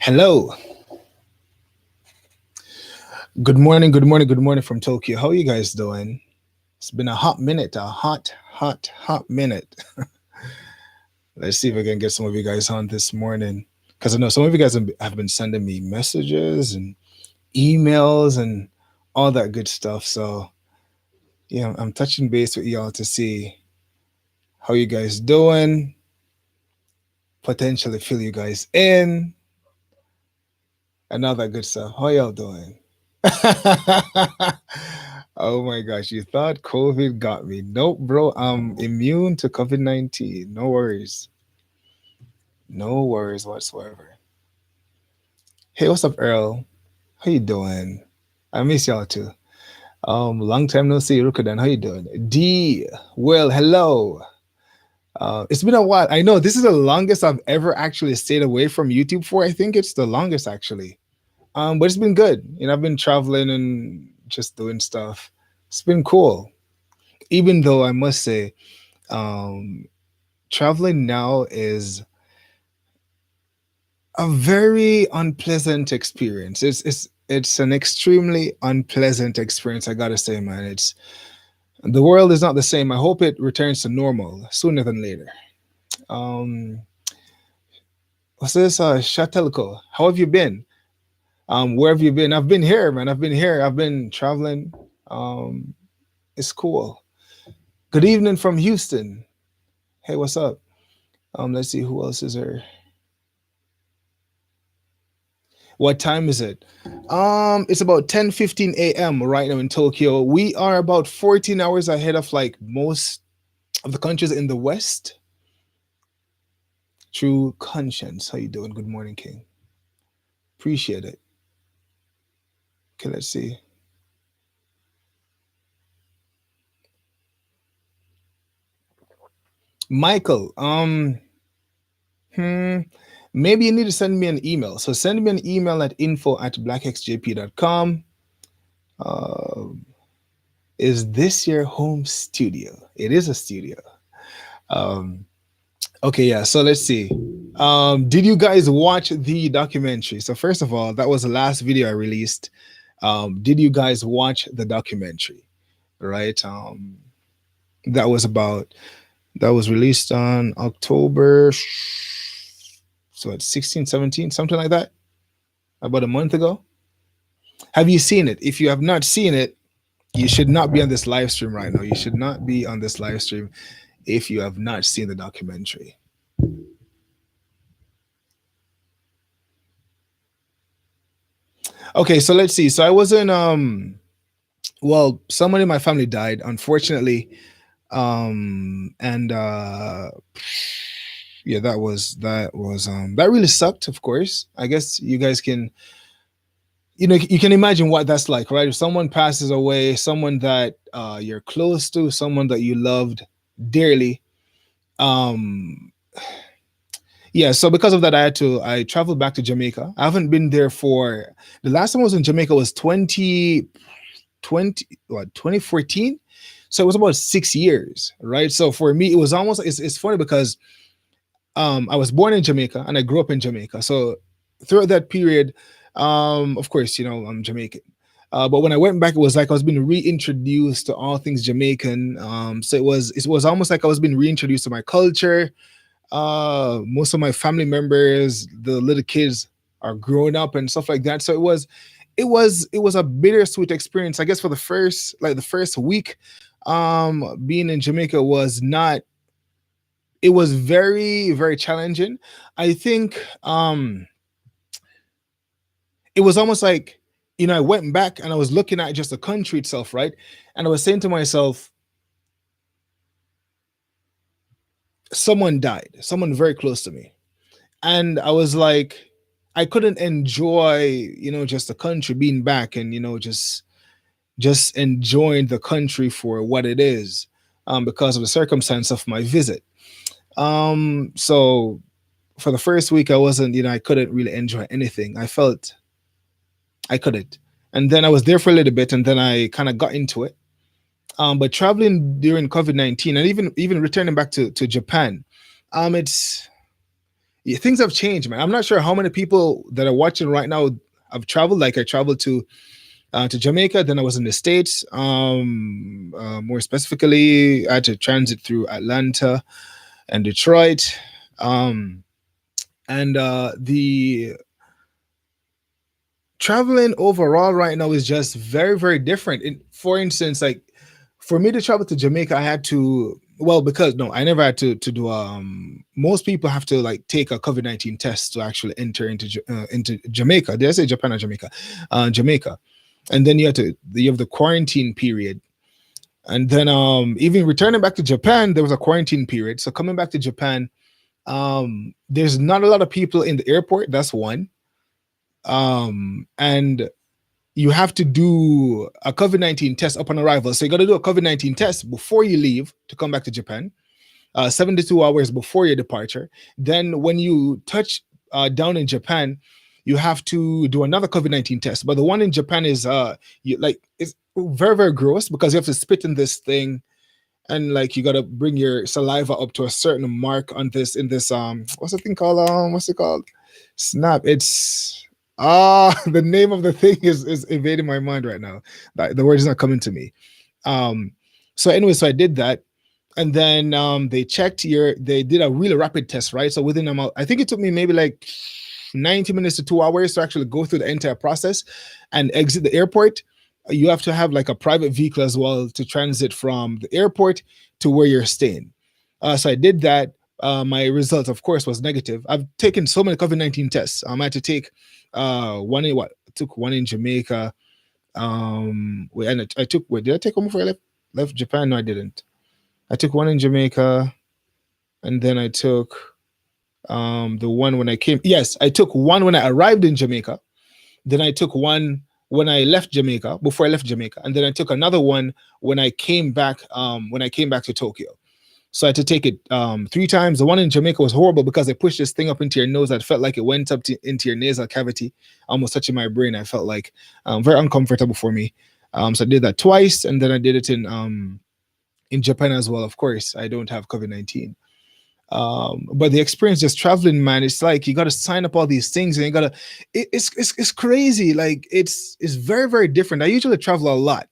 Hello. Good morning, good morning, good morning from Tokyo. How are you guys doing? It's been a hot minute, a hot minute. Let's see if I can get some of you guys on this morning. Because I know some of you guys have been sending me messages and emails and all that good stuff. So, yeah, I'm touching base with y'all to see how you guys doing, potentially fill you guys in, and all that good stuff. How y'all doing? Oh my gosh, you thought COVID got me. Nope, bro. I'm immune to COVID-19. No worries. No worries whatsoever. Hey, what's up, Earl? How you doing? I miss y'all too. Long time no see, Rukadan. How you doing? D, well, hello. It's been a while. I know this is the longest I've ever actually stayed away from YouTube for. I think it's the longest actually. But it's been good. I've been traveling and just doing stuff. It's been cool. Even though I must say, um, traveling now is a very unpleasant experience. It's an extremely unpleasant experience. I gotta say, man. It's the world is not the same. I hope it returns to normal sooner than later. Um, what's this? Shatelko. How have you been? Where have you been? I've been here, man. I've been here. I've been traveling. Um, it's cool. Good evening from Houston. Hey, what's up? Let's see who else is there. What time is it? It's about 10:15 a.m. right now in Tokyo. We are about 14 hours ahead of like most of the countries in the West. True conscience. How you doing? Good morning, King. Appreciate it. Okay, let's see. Michael, hmm, maybe you need to send me an email. So send me an email at info@blackxjp.com. Uh, is this your home studio? It is a studio. Um, okay, yeah. So let's see. Did you guys watch the documentary? So first of all, that was the last video I released. Did you guys watch the documentary? Right. That was about that was released on October, so it's 16, 17, something like that, about a month ago. Have you seen it? If you have not seen it, you should not be on this live stream right now. You should not be on this live stream if you have not seen the documentary. Okay, so let's see. So I was in well, someone in my family died, unfortunately. And yeah, that really sucked, of course. I guess you guys can you can imagine what that's like, right? If someone passes away, someone that you're close to, someone that you loved dearly. Um yeah, so because of that I traveled back to Jamaica. I haven't been there for the last time I was in Jamaica was 2014. So it was about 6 years, right? So for me it was almost it's funny because I was born in Jamaica and I grew up in Jamaica. So throughout that period, of course, I'm Jamaican. But when I went back, it was like I was being reintroduced to all things Jamaican. So it was almost like I was being reintroduced to my culture. Most of my family members, the little kids, are growing up and stuff like that. So it was a bittersweet experience. I guess for the first week, being in Jamaica was not. It was very very challenging. I think it was almost like I went back and I was looking at just the country itself, right? And I was saying to myself, someone died, someone very close to me, and I was like, I couldn't enjoy, just the country being back and just enjoying the country for what it is, because of the circumstance of my visit. So for the first week, I wasn't, I couldn't really enjoy anything. I felt I couldn't. And then I was there for a little bit, and then I kind of got into it. But traveling during COVID-19, and even returning back to Japan, it's Yeah, things have changed, man. I'm not sure how many people that are watching right now have traveled. Like I traveled to Jamaica, then I was in the States. More specifically, I had to transit through Atlanta and Detroit. And the traveling overall right now is just very, very different. For instance, like for me to travel to Jamaica, I had to, well, because no, I never had to do most people have to like take a COVID-19 test to actually enter into Jamaica. Did I say Japan or Jamaica? Jamaica. And then you have the quarantine period. And then even returning back to Japan, there was a quarantine period. So coming back to Japan, there's not a lot of people in the airport. That's one. And you have to do a COVID-19 test upon arrival. So you got to do a COVID-19 test before you leave to come back to Japan, 72 hours before your departure. Then when you touch down in Japan, you have to do another COVID-19 test. But the one in Japan is it's very, very gross because you have to spit in this thing, and like you gotta bring your saliva up to a certain mark on this in this what's the thing called, what's it called, snap, it's the name of the thing is evading my mind right now. The word is not coming to me. um so anyway, so I did that, and then they did a really rapid test, right? So within about, I think it took me maybe like 90 minutes to 2 hours to actually go through the entire process and exit the airport. You have to have like a private vehicle as well to transit from the airport to where you're staying. So I did that. My result, of course, was negative. I've taken so many COVID-19 tests. I had to take one in what took one in Jamaica. And I took, wait, did I take one before I left Japan? No, I didn't. I took one in Jamaica, and then I took the one when I came. Yes, I took one when I arrived in Jamaica. Then I took one when I left Jamaica, before I left Jamaica, and then I took another one when I came back. When I came back to Tokyo. So I had to take it 3 times. The one in Jamaica was horrible because they pushed this thing up into your nose that felt like it went into your nasal cavity, almost touching my brain. I felt like very uncomfortable for me. So I did that twice, and then I did it in Japan as well. Of course, I don't have COVID-19. But the experience just traveling, man, it's like you got to sign up all these things, and you got to. It's crazy. Like it's very, very different. I usually travel a lot.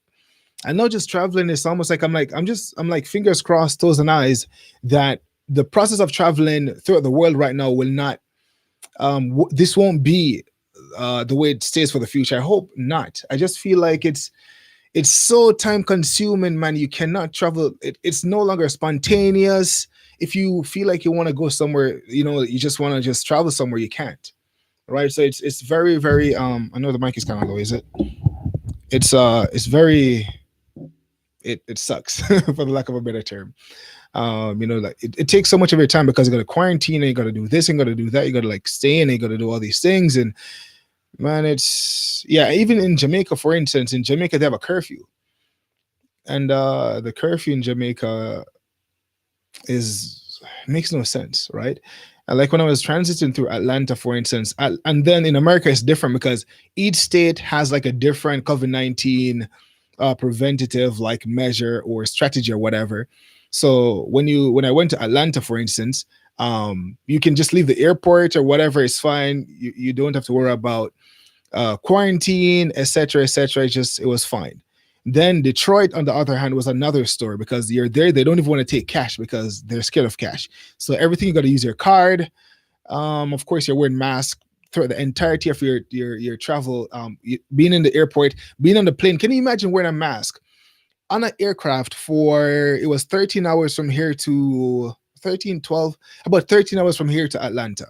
I know just traveling is almost like I'm like fingers crossed, toes and eyes that the process of traveling throughout the world right now will not. This won't be the way it stays for the future. I hope not. I just feel like it's so time consuming, man. You cannot travel. It's no longer spontaneous. If you feel like you want to go somewhere, you just want to just travel somewhere, you can't. Right. So it's very, very I know the mic is kind of low, is it? It's very it sucks for the lack of a better term. Like it takes so much of your time because you got to quarantine and you got to do this and got to do that. You got to like stay in and you got to do all these things. And man, it's, yeah, even in Jamaica, for instance, in Jamaica, they have a curfew. And the curfew in Jamaica is makes no sense, right? And like when I was transiting through Atlanta, for instance, and then in America, it's different because each state has like a different COVID-19 preventative like measure or strategy or whatever. So when I went to Atlanta, for instance, you can just leave the airport or whatever. It's fine. You don't have to worry about quarantine, etc., etc. It was fine. Then Detroit, on the other hand, was another story because you're there. They don't even want to take cash because they're scared of cash. So everything you got to use your card. Of course, you're wearing masks throughout the entirety of your travel. Being in the airport, being on the plane. Can you imagine wearing a mask on an aircraft for, it was 13 hours from here to 13, 12, about 13 hours from here to Atlanta.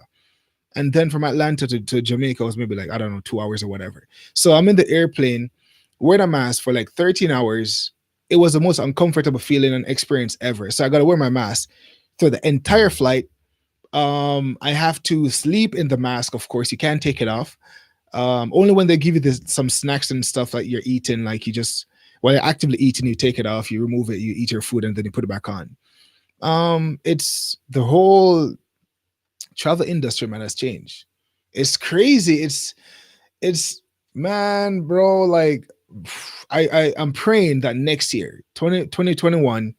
And then from Atlanta to Jamaica was maybe like, I don't know, 2 hours or whatever. So I'm in the airplane wearing a mask for like 13 hours. It was the most uncomfortable feeling and experience ever. So I got to wear my mask through the entire flight. I have to sleep in the mask. Of course, you can't take it off. Only when they give you some snacks and stuff like you're eating, like you just, while you're actively eating, you take it off, you remove it, you eat your food, and then you put it back on. It's the whole travel industry, man, has changed. It's crazy. It's man, bro, like I'm praying that next year, 2021,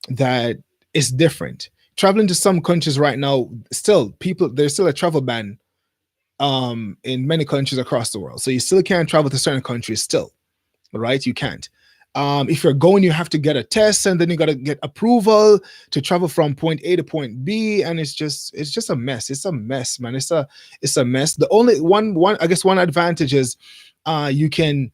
that it's different. traveling to some countries right now, still people there's still a travel ban in many countries across the world. So you still can't travel to certain countries still, right? You can't. If you're going, you have to get a test, and then you got to get approval to travel from point A to point B, and it's just a mess. It's a mess, man. It's a mess. The only one I guess one advantage is you can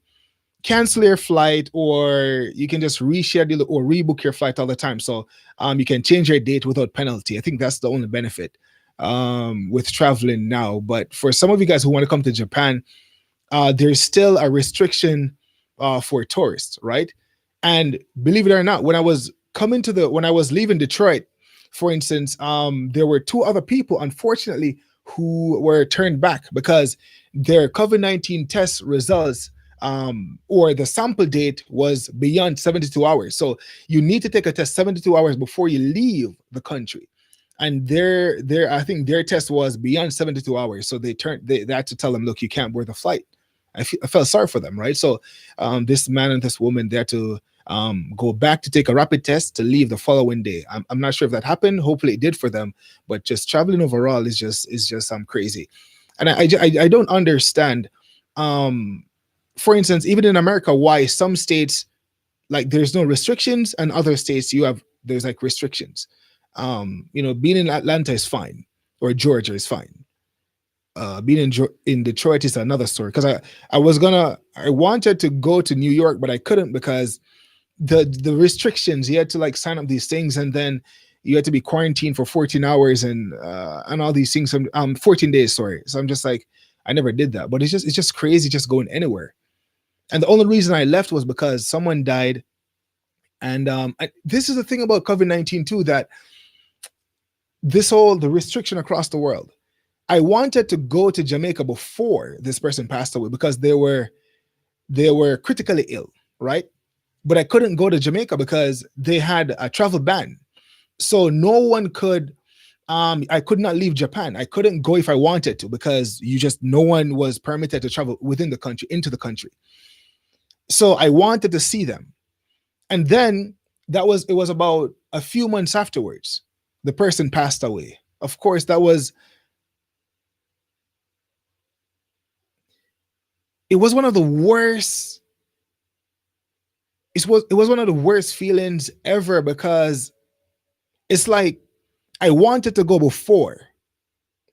cancel your flight, or you can just reschedule or rebook your flight all the time. So you can change your date without penalty. I think that's the only benefit with traveling now. But for some of you guys who want to come to Japan, there's still a restriction for tourists, right? And believe it or not, when I was leaving Detroit, for instance, there were two other people, unfortunately, who were turned back because their COVID-19 test results or the sample date was beyond 72 hours. So you need to take a test 72 hours before you leave the country. And I think their test was beyond 72 hours. So they had to tell them, look, you can't board the flight. I felt sorry for them, right? So this man and this woman, they had to go back to take a rapid test to leave the following day. I'm not sure if that happened. Hopefully it did for them, but just traveling overall is just crazy. And I don't understand. Um, for instance, even in America, why some states, like, there's no restrictions, and other states there's like restrictions. Being in Atlanta is fine, or Georgia is fine. Being in Detroit is another story, because I wanted to go to New York, but I couldn't because the restrictions. You had to like sign up these things, and then you had to be quarantined for 14 hours and all these things. 14 days, sorry. So I'm just like, I never did that, but it's just crazy just going anywhere. And the only reason I left was because someone died. And this is the thing about COVID-19 too, that the restriction across the world. I wanted to go to Jamaica before this person passed away because they were critically ill, right? But I couldn't go to Jamaica because they had a travel ban. So no one could I could not leave Japan. I couldn't go if I wanted to, because no one was permitted to travel within the country, into the country. So I wanted to see them. And then it was about a few months afterwards, the person passed away. Of course, it was one of the worst it was one of the worst feelings ever, because it's like I wanted to go before,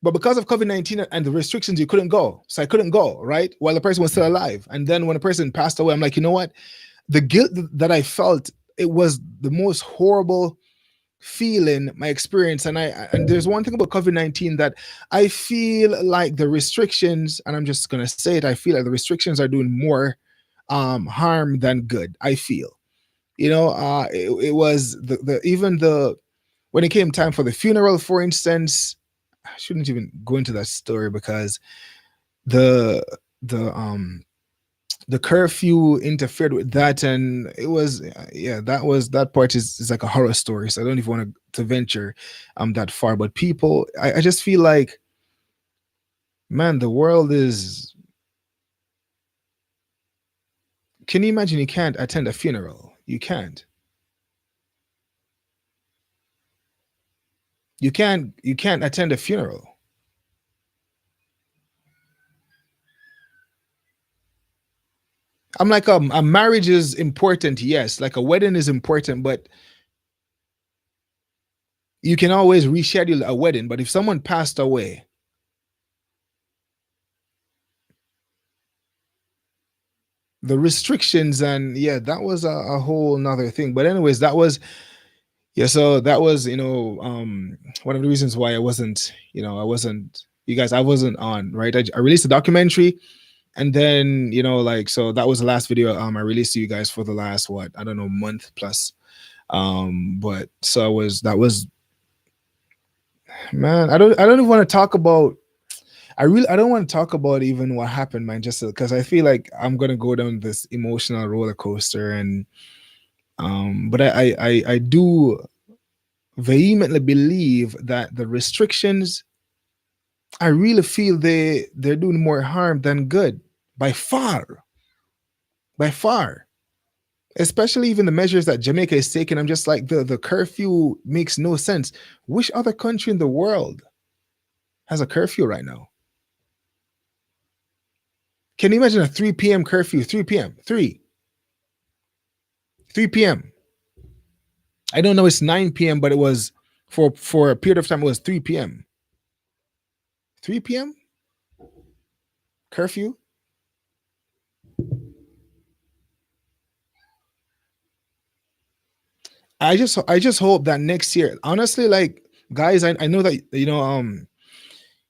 but because of COVID-19 and the restrictions, you couldn't go. So I couldn't go, right? While the person was still alive. And then when the person passed away, I'm like, you know what? The guilt that I felt, it was the most horrible feeling, my experience. And there's one thing about COVID-19 that I feel like the restrictions, and I'm just gonna say it, I feel like the restrictions are doing more harm than good. I feel. It was the even the when it came time for the funeral, for instance. I shouldn't even go into that story because the the um the curfew interfered with that, and it was, yeah, that part is like a horror story. So I don't even want to venture that far. But people, I just feel like, man, the world is. Can you imagine? You can't attend a funeral. You can't. You can't attend a funeral. I'm like, a marriage is important, yes. Like a wedding is important, but you can always reschedule a wedding. But if someone passed away, the restrictions, and yeah, that was a whole nother thing. But anyways, that was, yeah. So that was, one of the reasons why I wasn't on, right. I released a documentary, and then, like, so that was the last video I released to you guys for the last, what, I don't know, month plus. But so that was, man, I don't even want to talk about. I don't want to talk about even what happened, man, just because I feel like I'm gonna go down this emotional roller coaster. And but I do vehemently believe that the restrictions, I really feel they're doing more harm than good, by far, by far. Especially even the measures that Jamaica is taking. I'm just like the curfew makes no sense. Which other country in the world has a curfew right now? Can you imagine a 3 p.m. curfew? 3 p.m. 3 p.m. I don't know. It's 9 p.m., but it was for a period of time. It was 3 p.m. 3 p.m. curfew. I just hope that next year, honestly, like guys, I know that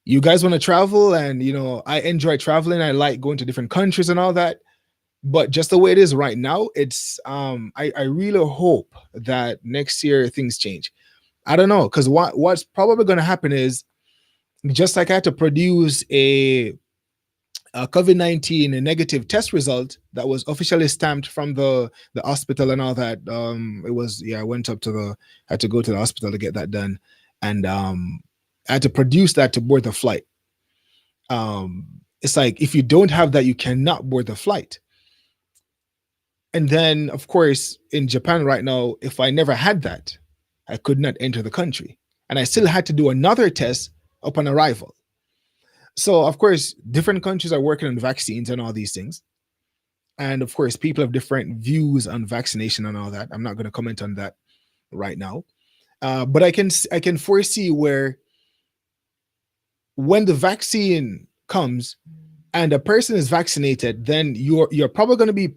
you guys want to travel, and I enjoy traveling. I like going to different countries and all that. But just the way it is right now, it's I really hope that next year things change. I don't know, because what's probably going to happen is, just like I had to produce a COVID-19 a negative test result that was officially stamped from the hospital and all that. It was, yeah, I went up to the had to go to the hospital to get that done, and I had to produce that to board the flight. It's like if you don't have that, you cannot board the flight. And then, of course, in Japan right now, if I never had that, I could not enter the country, and I still had to do another test upon arrival. So, of course, different countries are working on vaccines and all these things. And of course, people have different views on vaccination and all that. I'm not going to comment on that right now. But I can foresee where, when the vaccine comes and a person is vaccinated, then you're probably going to be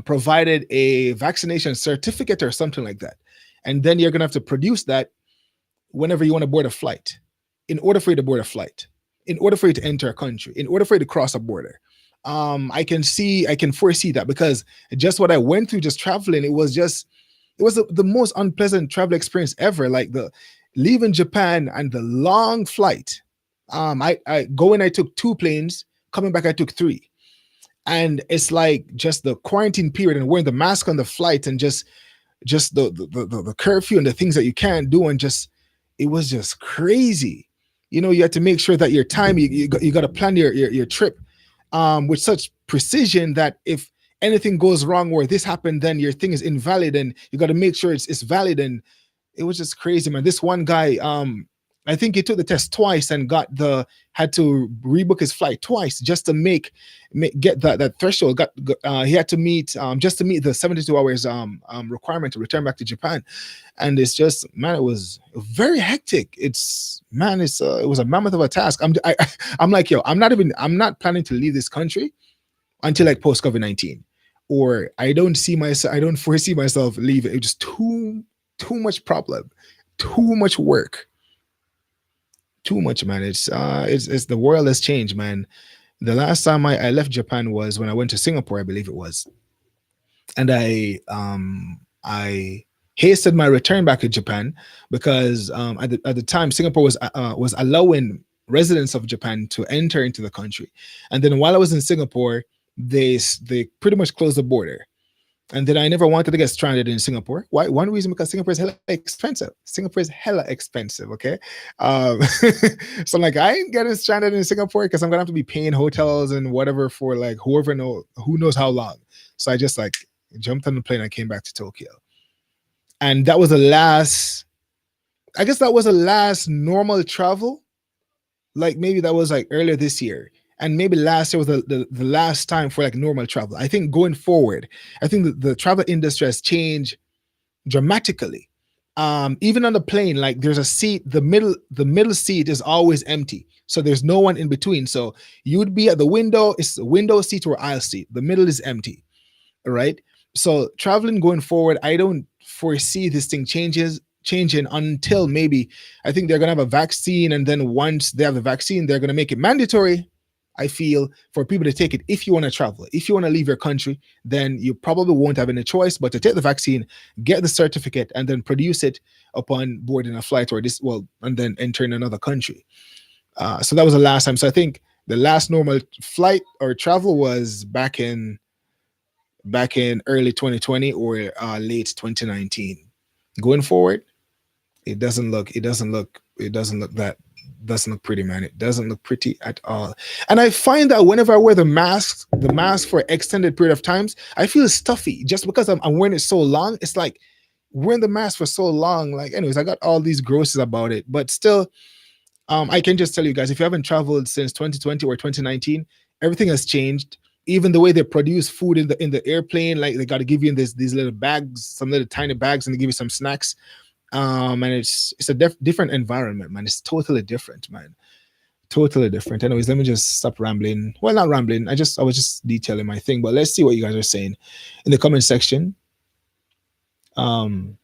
provided a vaccination certificate or something like that, and then you're going to have to produce that whenever you want to board a flight, in order for you to board a flight, in order for you to enter a country, in order for you to cross a border. I can foresee that, because just what I went through just traveling, it was the most unpleasant travel experience ever. Like the leaving Japan and the long flight. I going, I took two planes. Coming back, I took three. And it's like just the quarantine period and wearing the mask on the flight, and just the curfew and the things that you can't do, and just it was just crazy. You had to make sure that your time, you got to plan your trip with such precision that if anything goes wrong or this happened, then your thing is invalid, and you got to make sure it's valid. And it was just crazy, man. This one guy, I think he took the test twice and had to rebook his flight twice just to get that threshold. He had to meet, just to meet the 72 hours requirement to return back to Japan. And it's just, man, it was very hectic. It was a mammoth of a task. I'm like, yo, I'm not planning to leave this country until like post COVID-19, or I don't foresee myself leaving. It's just too much problem, too much work, too much, man. It's the world has changed, man. The last time I left Japan was when I went to Singapore, I believe it was, and I hasted my return back to Japan, because at the time Singapore was allowing residents of Japan to enter into the country, and then while I was in Singapore, they pretty much closed the border. And then I never wanted to get stranded in Singapore. Why? One reason, because Singapore is hella expensive. Singapore is hella expensive. Okay, so I'm like, I ain't getting stranded in Singapore, because I'm gonna have to be paying hotels and whatever for like who knows how long. So I just like jumped on the plane and came back to Tokyo. And that was the last. I guess that was the last normal travel. Like maybe that was like earlier this year, and maybe last year was the last time for like normal travel. I think going forward, I think the travel industry has changed dramatically. Even on the plane, like there's a seat, the middle seat is always empty, so there's no one in between. So you would be at the window, it's the window seat or aisle seat, the middle is empty. All right. So traveling going forward, I don't foresee this thing changing until maybe, I think they're gonna have a vaccine, and then once they have the vaccine, they're gonna make it mandatory. I feel, for people to take it if you want to travel. If you want to leave your country, then you probably won't have any choice but to take the vaccine, get the certificate, and then produce it upon boarding a flight, and then entering another country. So that was the last time. So I think the last normal flight or travel was back in early 2020 or late 2019. Going forward, it doesn't look that doesn't look pretty, man. It doesn't look pretty at all. And I find that whenever I wear the mask for extended period of times, I feel stuffy just because I'm wearing it so long. It's like wearing the mask for so long. Like, anyways, I got all these grosses about it, but still, I can just tell you guys, if you haven't traveled since 2020 or 2019, everything has changed. Even the way they produce food in the airplane, like they got to give you in these little bags, some little tiny bags, and they give you some snacks. And it's a different environment, man. It's totally different, man. Totally different. Anyways, let me just stop rambling. Well, not rambling. I was just detailing my thing. But let's see what you guys are saying in the comment section. Um,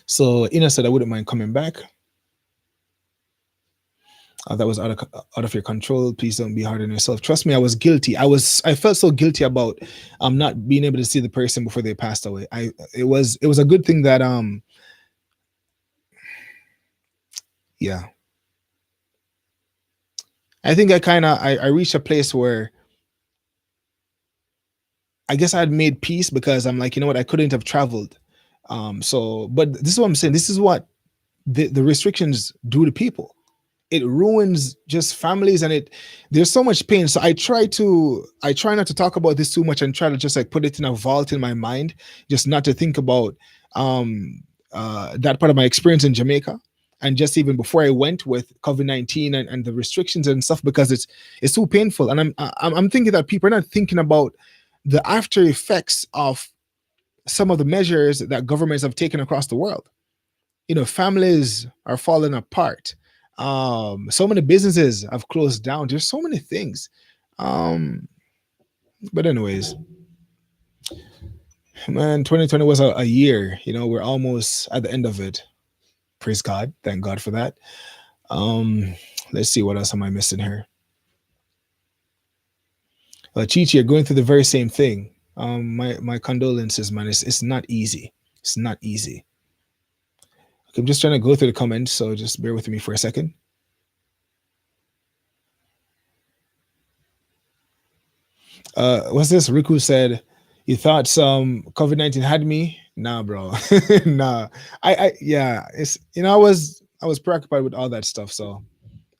so Ina said I wouldn't mind coming back. That was out of your control. Please don't be hard on yourself. Trust me, I was guilty. I felt so guilty about not being able to see the person before they passed away. It was a good thing that yeah. I think I reached a place where I guess I had made peace because I'm like, you know what, I couldn't have traveled. So but this is what I'm saying. This is what the restrictions do to people. It ruins just families, and there's so much pain. So I try not to talk about this too much and try to just like put it in a vault in my mind, just not to think about um that part of my experience in Jamaica. And just even before I went with COVID-19 and the restrictions and stuff, because it's too painful. And I'm thinking that people are not thinking about the after effects of some of the measures that governments have taken across the world. Families are falling apart. So many businesses have closed down. There's so many things. um but anyways, man, 2020 was a year. We're almost at the end of it. Praise God, thank God for that. um let's see, what else am I missing here? Chichi, you're going through the very same thing. My condolences, man. It's not easy. It's not easy. Okay, I'm just trying to go through the comments, so just bear with me for a second. What's this? Riku said, "You thought some COVID-19 had me? Nah, bro. Nah. Yeah. It's I was preoccupied with all that stuff. So,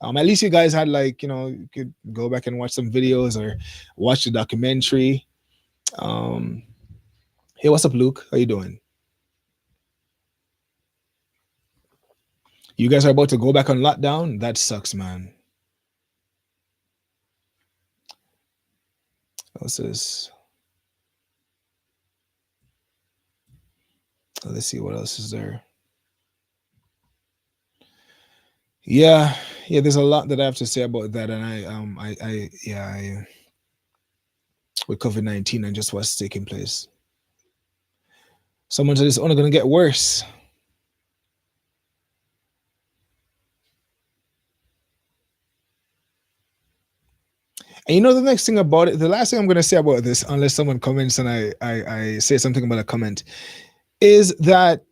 at least you guys had, like, you could go back and watch some videos or watch the documentary. Um, hey, what's up, Luke? How you doing? You guys are about to go back on lockdown? That sucks, man. What's this? Let's see what else is there. Yeah, yeah. There's a lot that I have to say about that, and yeah, with COVID-19 and just what's taking place. Someone said it's only going to get worse. And the next thing about it, the last thing I'm going to say about this, unless someone comments and I say something about a comment, is that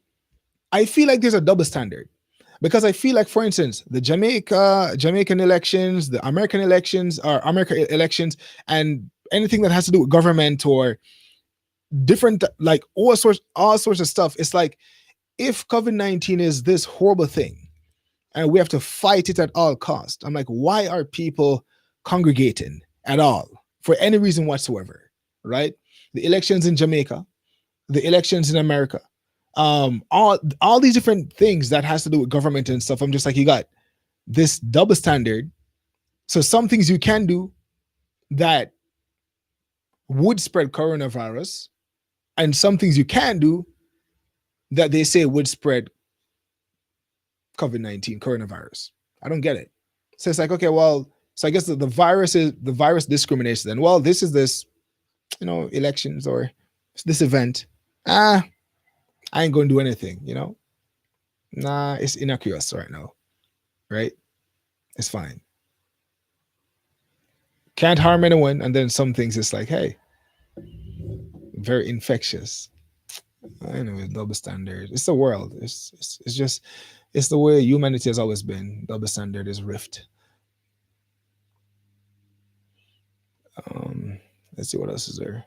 I feel like there's a double standard. Because I feel like, for instance, the Jamaican elections, the American elections, or American elections, and anything that has to do with government or different, like all sorts of stuff. It's like, if COVID-19 is this horrible thing and we have to fight it at all cost, I'm like, why are people congregating at all for any reason whatsoever? Right? The elections in Jamaica, the elections in America, all these different things that has to do with government and stuff. I'm just like, you got this double standard. So some things you can do that would spread coronavirus, and some things you can do that they say would spread COVID-19, coronavirus. I don't get it. So it's like, okay, well, so I guess the virus discriminates then. Well, this is this, elections or this event. Ah, I ain't gonna do anything. Nah, it's innocuous right now, right? It's fine. Can't harm anyone, and then some things it's like, hey, very infectious. Anyway, double standard. It's the world. It's just it's the way humanity has always been. Double standard is rift. Um, let's see what else is there.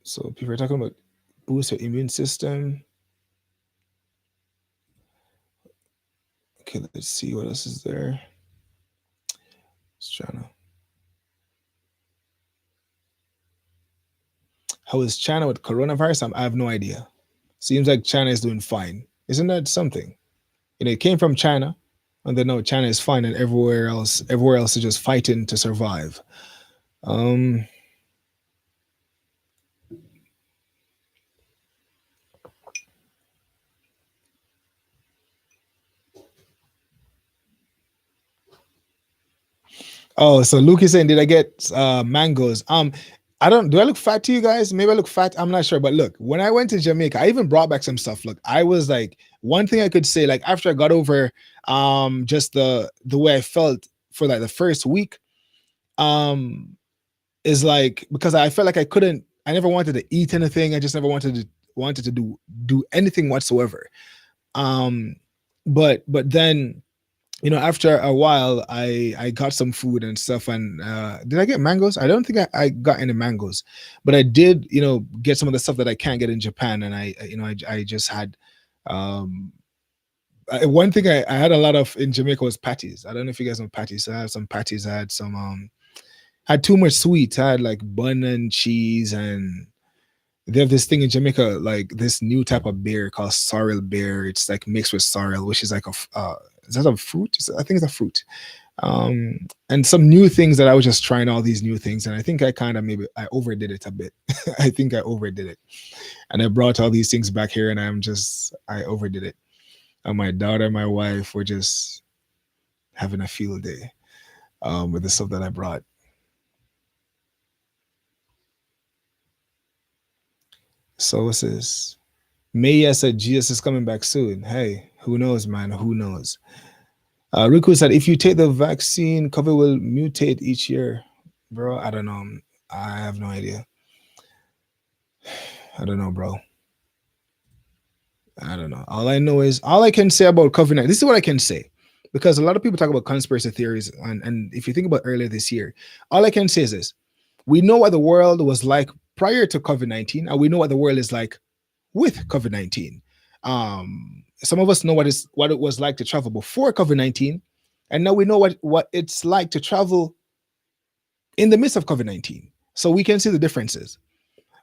So people are talking about boost your immune system. Okay, let's see what else is there. Just trying to. How is China with coronavirus? I have no idea. Seems like China is doing fine. Isn't that something? It came from China, and then now China is fine, and everywhere else is just fighting to survive. Um, Oh, so Luke is saying, did I get mangoes? I don't. Do I look fat to you guys? Maybe I look fat. I'm not sure. But look, when I went to Jamaica, I even brought back some stuff. Look, I was like, one thing I could say, like after I got over just the way I felt for like the first week, um, is like because I felt like I couldn't. I never wanted to eat anything. I just never wanted to do anything whatsoever. Um, but then after a while I got some food and stuff. And did I get mangoes? I don't think I got any mangoes, but I did get some of the stuff that I can't get in Japan. And I just had um one thing I had a lot of in Jamaica was patties. I don't know if you guys know patties. So I had some patties. I had some had too much sweet. I had like bun and cheese. And they have this thing in Jamaica, like this new type of beer called sorrel beer. It's like mixed with sorrel, which is like is that a fruit? I think it's a fruit. And some new things that I was just trying all these new things. And I think I kind of maybe I overdid it a bit. I think I overdid it. And I brought all these things back here and I overdid it. And my daughter and my wife were just having a field day with the stuff that I brought. So what's this? Maya said Jesus is coming back soon. Hey, who knows, man? Who knows? Riku said, if you take the vaccine, COVID will mutate each year. Bro, I don't know. I have no idea. I don't know, bro. I don't know. All I can say about COVID-19. This is what I can say. Because a lot of people talk about conspiracy theories. And if you think about earlier this year, all I can say is this. We know what the world was like prior to COVID-19, and we know what the world is like with COVID-19. Some of us know what it was like to travel before COVID-19, and now we know what it's like to travel in the midst of COVID-19. So we can see the differences.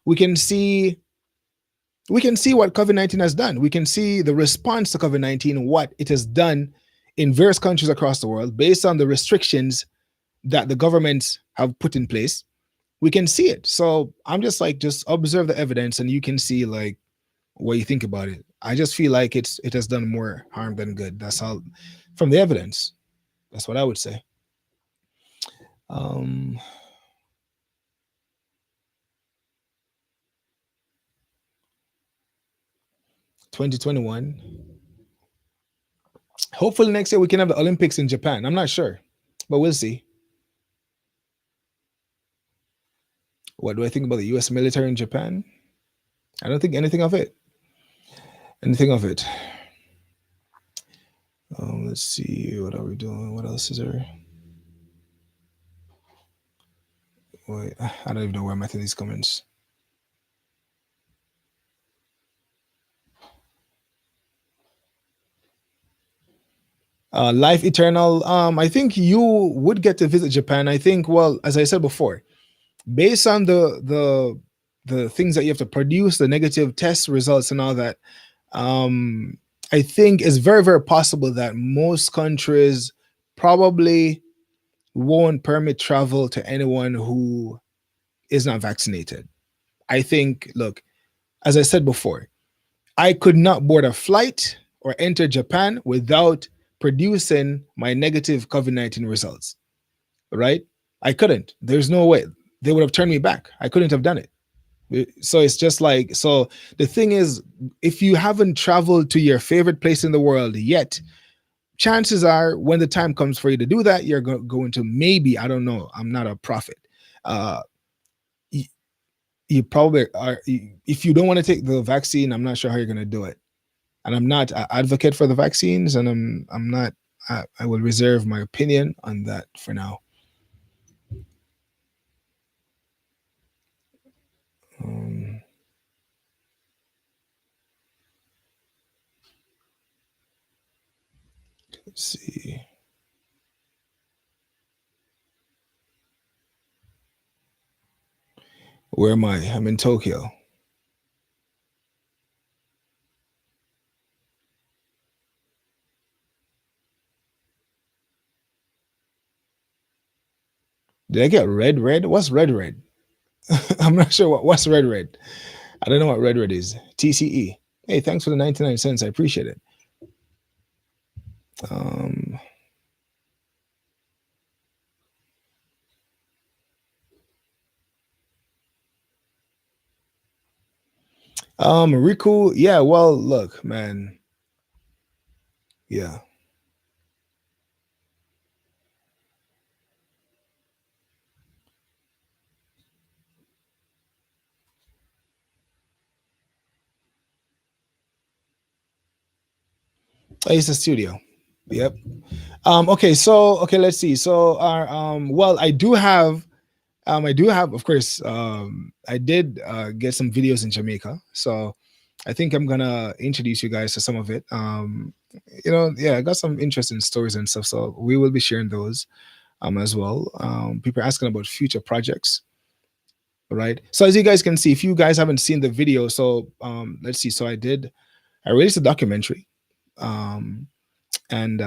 We can see what COVID-19 has done. We can see the response to COVID-19, what it has done in various countries across the world based on the restrictions that the governments have put in place. We can see it. So I'm just like, just observe the evidence and you can see like what you think about it. I just feel like it has done more harm than good. That's all from the evidence. That's what I would say. Um 2021. Hopefully next year we can have the Olympics in Japan. I'm not sure, but we'll see. What do I think about the US military in Japan? I don't think anything of it. Anything of it. Let's see. What are we doing? What else is there? Wait, I don't even know where I'm at in these comments. Life Eternal. I think you would get to visit Japan. I think, well, as I said before, based on the things that you have to produce, the negative test results and all that, um, I think it's very, very possible that most countries probably won't permit travel to anyone who is not vaccinated. I think, look, as I said before, I could not board a flight or enter Japan without producing my negative COVID-19 results, right? I couldn't. There's no way. They would have turned me back. I couldn't have done it. So it's just like, so the thing is, if you haven't traveled to your favorite place in the world yet, chances are when the time comes for you to do that, you're going to, maybe, I don't know, I'm not a prophet. Uh, you probably are. If you don't want to take the vaccine, I'm not sure how you're going to do it. And I'm not an advocate for the vaccines, and I'm not. I will reserve my opinion on that for now. Um, Let's see. Where am I? I'm in Tokyo. Did I get red red? What's red red? I'm not sure what's red red. I don't know what red red is. TCE. Hey, thanks for the 99 cents. I appreciate it. Um, Riku, yeah, well, look, man. Yeah. Oh, it's a studio. Yep. Okay, so okay, let's see. So our well, I do have, of course, I did get some videos in Jamaica. So I think I'm gonna introduce you guys to some of it. Yeah, I got some interesting stories and stuff. So we will be sharing those as well. People are asking about future projects, right? So as you guys can see, if you guys haven't seen the video, so let's see. So I released a documentary. Um, and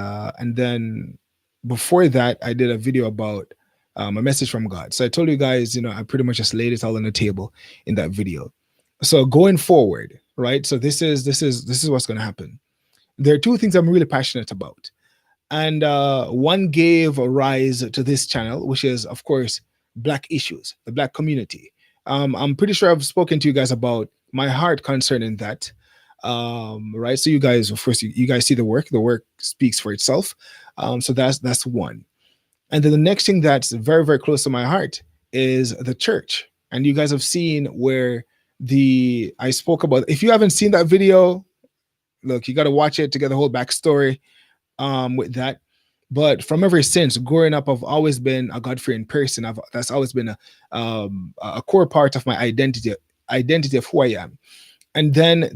then before that, I did a video about a message from God. So I told you guys, I pretty much just laid it all on the table in that video. So going forward, right? So this is what's going to happen. There are two things I'm really passionate about, and one gave a rise to this channel, which is, of course, Black issues, the Black community. I'm pretty sure I've spoken to you guys about my heart concerning that. Right. So you guys, of course, you guys see the work. The work speaks for itself. So that's one. And then the next thing that's very, very close to my heart is the church. And you guys have seen where the I spoke about. If you haven't seen that video, look, you got to watch it to get the whole backstory with that. But from ever since growing up, I've always been a God-fearing person. That's always been a core part of my identity of who I am. And then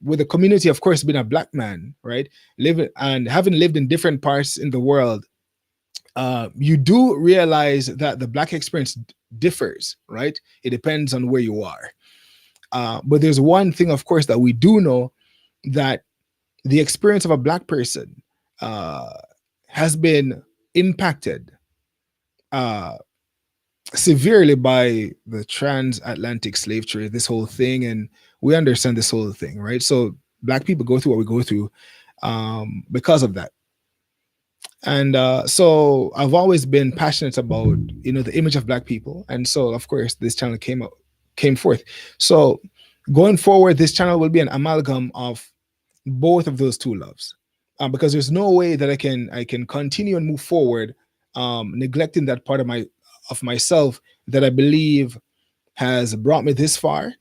with the community, of course, being a Black man, right, living and having lived in different parts in the world, you do realize that the Black experience differs, right? It depends on where you are. But there's one thing, of course, that we do know, that the experience of a Black person uh, has been impacted uh, severely by the transatlantic slave trade, this whole thing, and we understand this whole thing, right? So Black people go through what we go through because of that. And so I've always been passionate about the image of Black people, and so of course this channel came forth. So going forward, this channel will be an amalgam of both of those two loves, because there's no way that I can continue and move forward, neglecting that part of myself that I believe has brought me this far.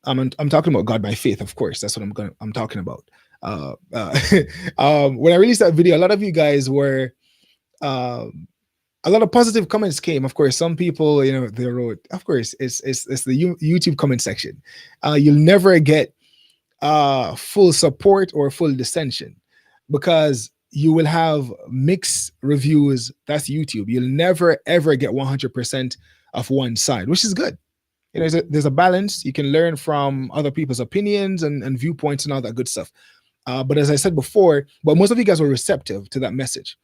I'm talking about God by faith, of course. That's what I'm talking about. When I released that video, a lot of you guys were um, a lot of positive comments came. Of course, some people, they wrote. Of course, it's the YouTube comment section. You'll never get full support or full dissension, because you will have mixed reviews. That's YouTube. You'll never ever get 100% of one side, which is good. There's a balance. You can learn from other people's opinions and viewpoints and all that good stuff. But as I said before, but most of you guys were receptive to that message,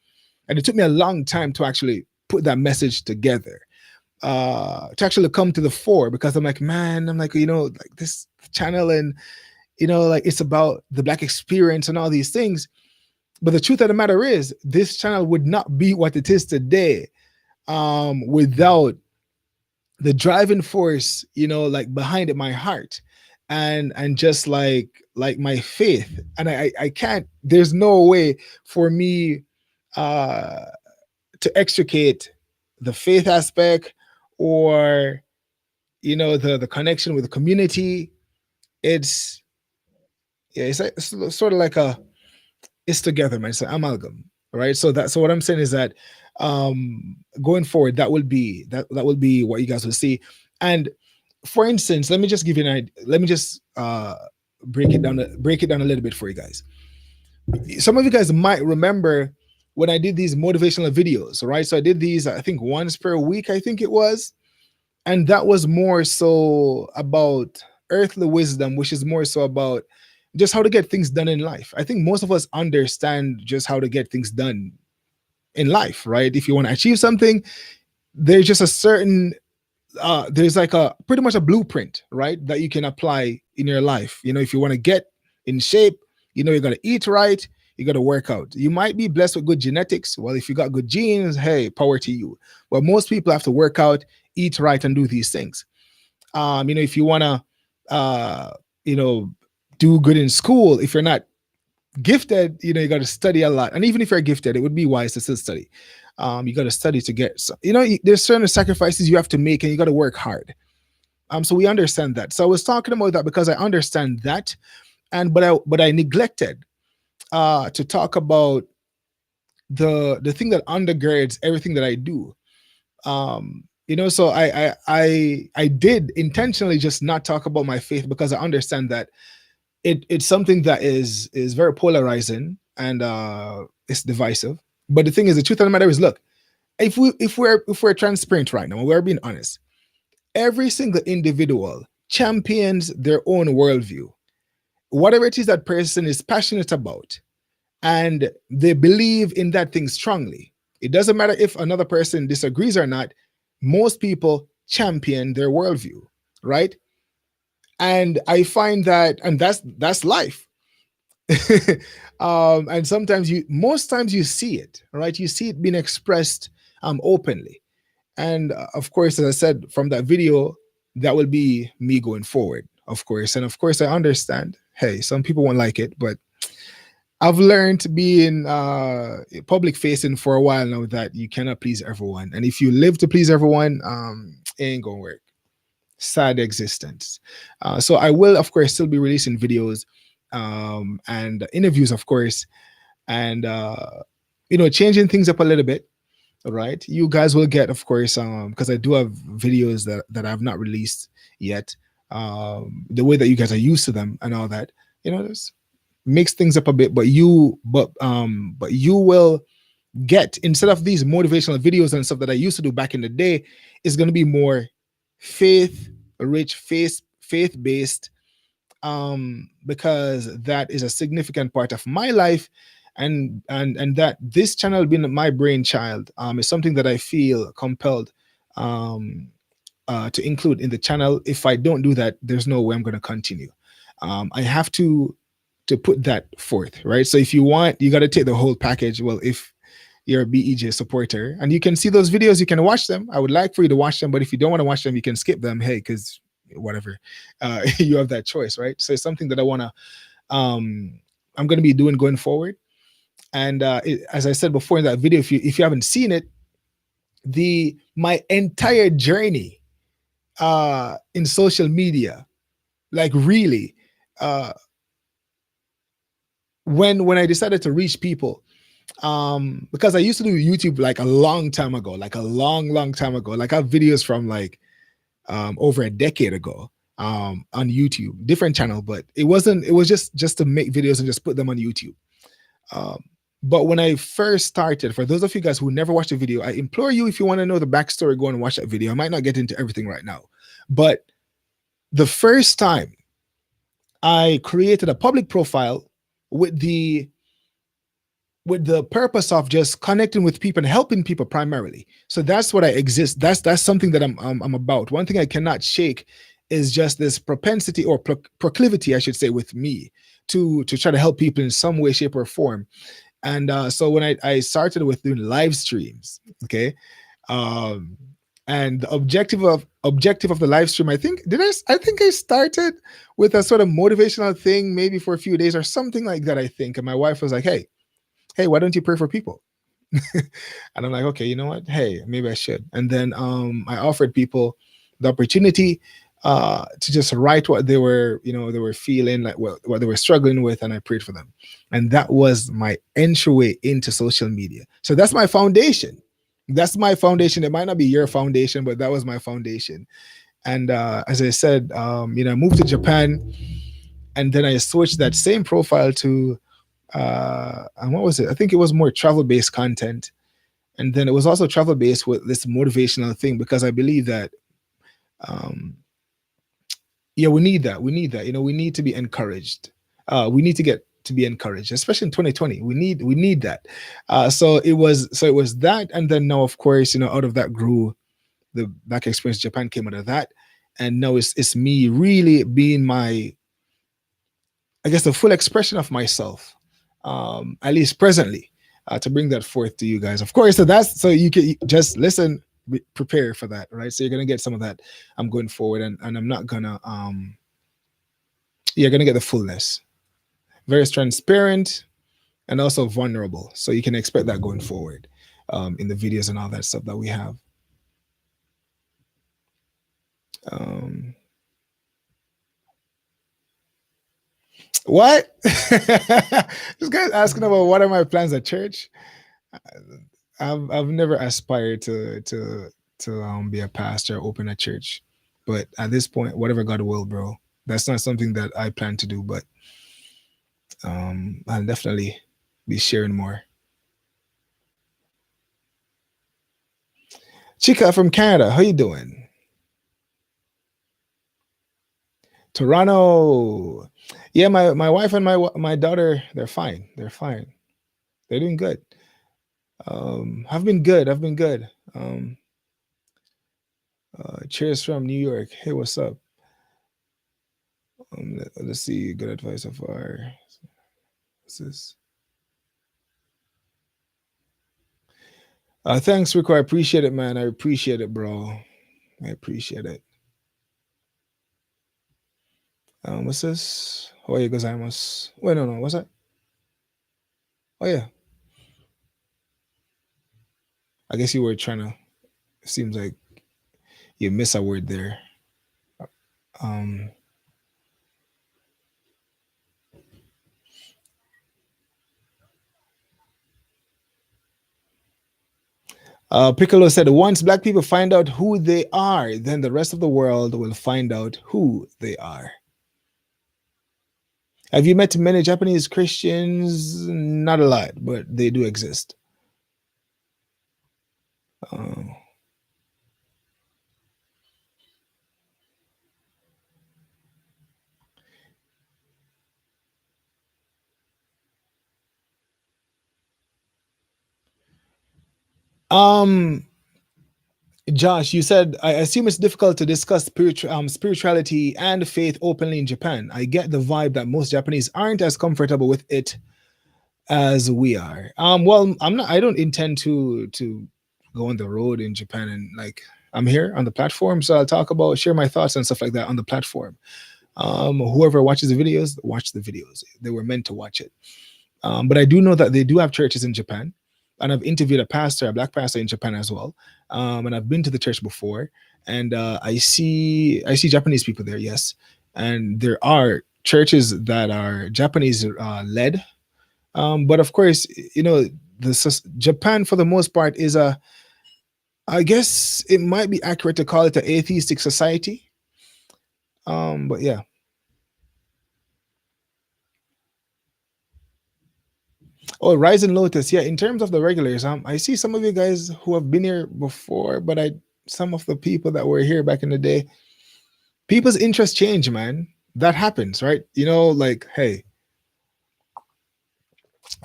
and it took me a long time to actually put that message together, to actually come to the fore, because I'm like, man, I'm like, like this channel, and like it's about the Black experience and all these things. But the truth of the matter is, this channel would not be what it is today without the driving force, like behind it, my heart, and just like my faith. And I can't. There's no way for me uh to extricate the faith aspect, or the connection with the community. It's yeah, it's sort of like it's together, man. It's an amalgam, right? So what I'm saying is that going forward, that will be what you guys will see. And for instance, let me just break it down a little bit for you guys. some of you guys might remember when I did these motivational videos, right? So I did these, I think once per week, I think it was. And that was more so about earthly wisdom, which is more so about just how to get things done in life. I think most of us understand just how to get things done in life, right? If you want to achieve something, there's just a certain there's like a pretty much a blueprint, right, that you can apply in your life. You know, if you want to get in shape, you know, you got to eat right, you got to work out. You might be blessed with good genetics. Well, if you got good genes, hey, power to you. But most people have to work out, eat right, and do these things. You know, if you want to, you know, do good in school, if you're not gifted, you know, you got to study a lot. And even if you're gifted, it would be wise to still study. You got to study to get, you know, there's certain sacrifices you have to make and you got to work hard. So we understand that. So I was talking about that because I understand that. And, but I neglected to talk about the thing that undergirds everything that I do. You know, so I did intentionally just not talk about my faith because I understand that it's something that is very polarizing and it's divisive. But the thing is, the truth of the matter is, look, if we're transparent right now, we're being honest. Every single individual champions their own worldview, whatever it is that person is passionate about, and they believe in that thing strongly. It doesn't matter if another person disagrees or not. Most people champion their worldview, right? And I find that, and that's life. And sometimes most times you see it, right? You see it being expressed openly. And of course, as I said from that video, that will be me going forward, of course. And of course, I understand. Hey, some people won't like it, but I've learned to be in public facing for a while now that you cannot please everyone. And if you live to please everyone, it ain't gonna work. Sad existence. So I will, of course, still be releasing videos and interviews, of course, and you know, changing things up a little bit. All right, you guys will get, of course, because I do have videos that I've not released yet. The way that you guys are used to them and all that, you know, just mix things up a bit. But you will get, instead of these motivational videos and stuff that I used to do back in the day, is going to be more faith rich, faith based, because that is a significant part of my life, and that this channel being my brainchild is something that I feel compelled um to include in the channel. If I don't do that, there's no way I'm going to continue. I have to put that forth, right? So if you want, you got to take the whole package. Well, if you're a BEJ supporter and you can see those videos, you can watch them. I would like for you to watch them, but if you don't want to watch them, you can skip them. Hey, because whatever, you have that choice, right? So it's something that I'm going to be doing going forward. And as I said before in that video, if you haven't seen it, my entire journey in social media, like really, uh, when I decided to reach people, because I used to do YouTube like a long time ago, like a long time ago. Like I have videos from like over a decade ago on YouTube, different channel, but it was just to make videos and just put them on YouTube. Um, but when I first started, for those of you guys who never watched the video, I implore you, if you want to know the backstory, go and watch that video. I might not get into everything right now, but the first time I created a public profile with the purpose of just connecting with people and helping people primarily. So that's what I exist. That's something that I'm about. One thing I cannot shake is just this propensity or proclivity, I should say, with me to try to help people in some way, shape, or form. And so when I started with doing live streams, okay, um, and the objective of the live stream, I think I think I started with a sort of motivational thing, maybe for a few days or something like that. I think, and my wife was like, hey, why don't you pray for people? And I'm like, okay, you know what? Hey, maybe I should. And then I offered people the opportunity to just write what they were feeling, like what they were struggling with, and I prayed for them. And that was my entryway into social media. So that's my foundation. That's my foundation. It might not be your foundation, but that was my foundation. And as I said, I moved to Japan, and then I switched that same profile to And what was it? I think it was more travel based content, and then it was also travel based with this motivational thing because I believe that um, yeah, we need that. We need that. We need to be encouraged. We need to get to be encouraged, especially in 2020. We need that. So it was that, and then now, of course, out of that grew the Black Experience Japan came out of that, and now it's me really being my, I guess, the full expression of myself, at least presently, to bring that forth to you guys. Of course, so you can just listen, prepare for that, right? So you're gonna get some of that. I'm going forward, and I'm not gonna you're gonna get the fullness. Very transparent and also vulnerable. So you can expect that going forward, in the videos and all that stuff that we have. Um, what? This guy's asking about what are my plans at church. I've never aspired to be a pastor or open a church, but at this point, whatever God will, bro. That's not something that I plan to do, but I'll definitely be sharing more. Chica from Canada, how you doing? Toronto. Yeah, my wife and my daughter, they're fine. They're fine. They're doing good. I've been good. I've been good. Cheers from New York. Hey, what's up? Let's see. Good advice so far. What's this? Thanks, Rico. I appreciate it, man. I appreciate it, bro. I appreciate it. What's this? Oye gozaimasu. Wait, no. What's that? Oh yeah. I guess you were trying to. Seems like you miss a word there. Um, Piccolo said, once black people find out who they are, then the rest of the world will find out who they are. Have you met many Japanese Christians? Not a lot, but they do exist. Uh, um, Josh, you said, I assume it's difficult to discuss spirituality and faith openly in Japan. I get the vibe that most Japanese aren't as comfortable with it as we are. Well, I'm not. I don't intend to go on the road in Japan, and like I'm here on the platform, so I'll talk about, share my thoughts and stuff like that on the platform. Whoever watches the videos, watch the videos. They were meant to watch it. But I do know that they do have churches in Japan, and I've interviewed a black pastor in Japan as well. And I've been to the church before, and I see Japanese people there, yes, and there are churches that are Japanese led. But of course, Japan for the most part is a, I guess it might be accurate to call it an atheistic society. But yeah. Oh, Rise and Lotus. Yeah, in terms of the regulars, I see some of you guys who have been here before, but some of the people that were here back in the day, people's interests change, man. That happens, right? Like, hey,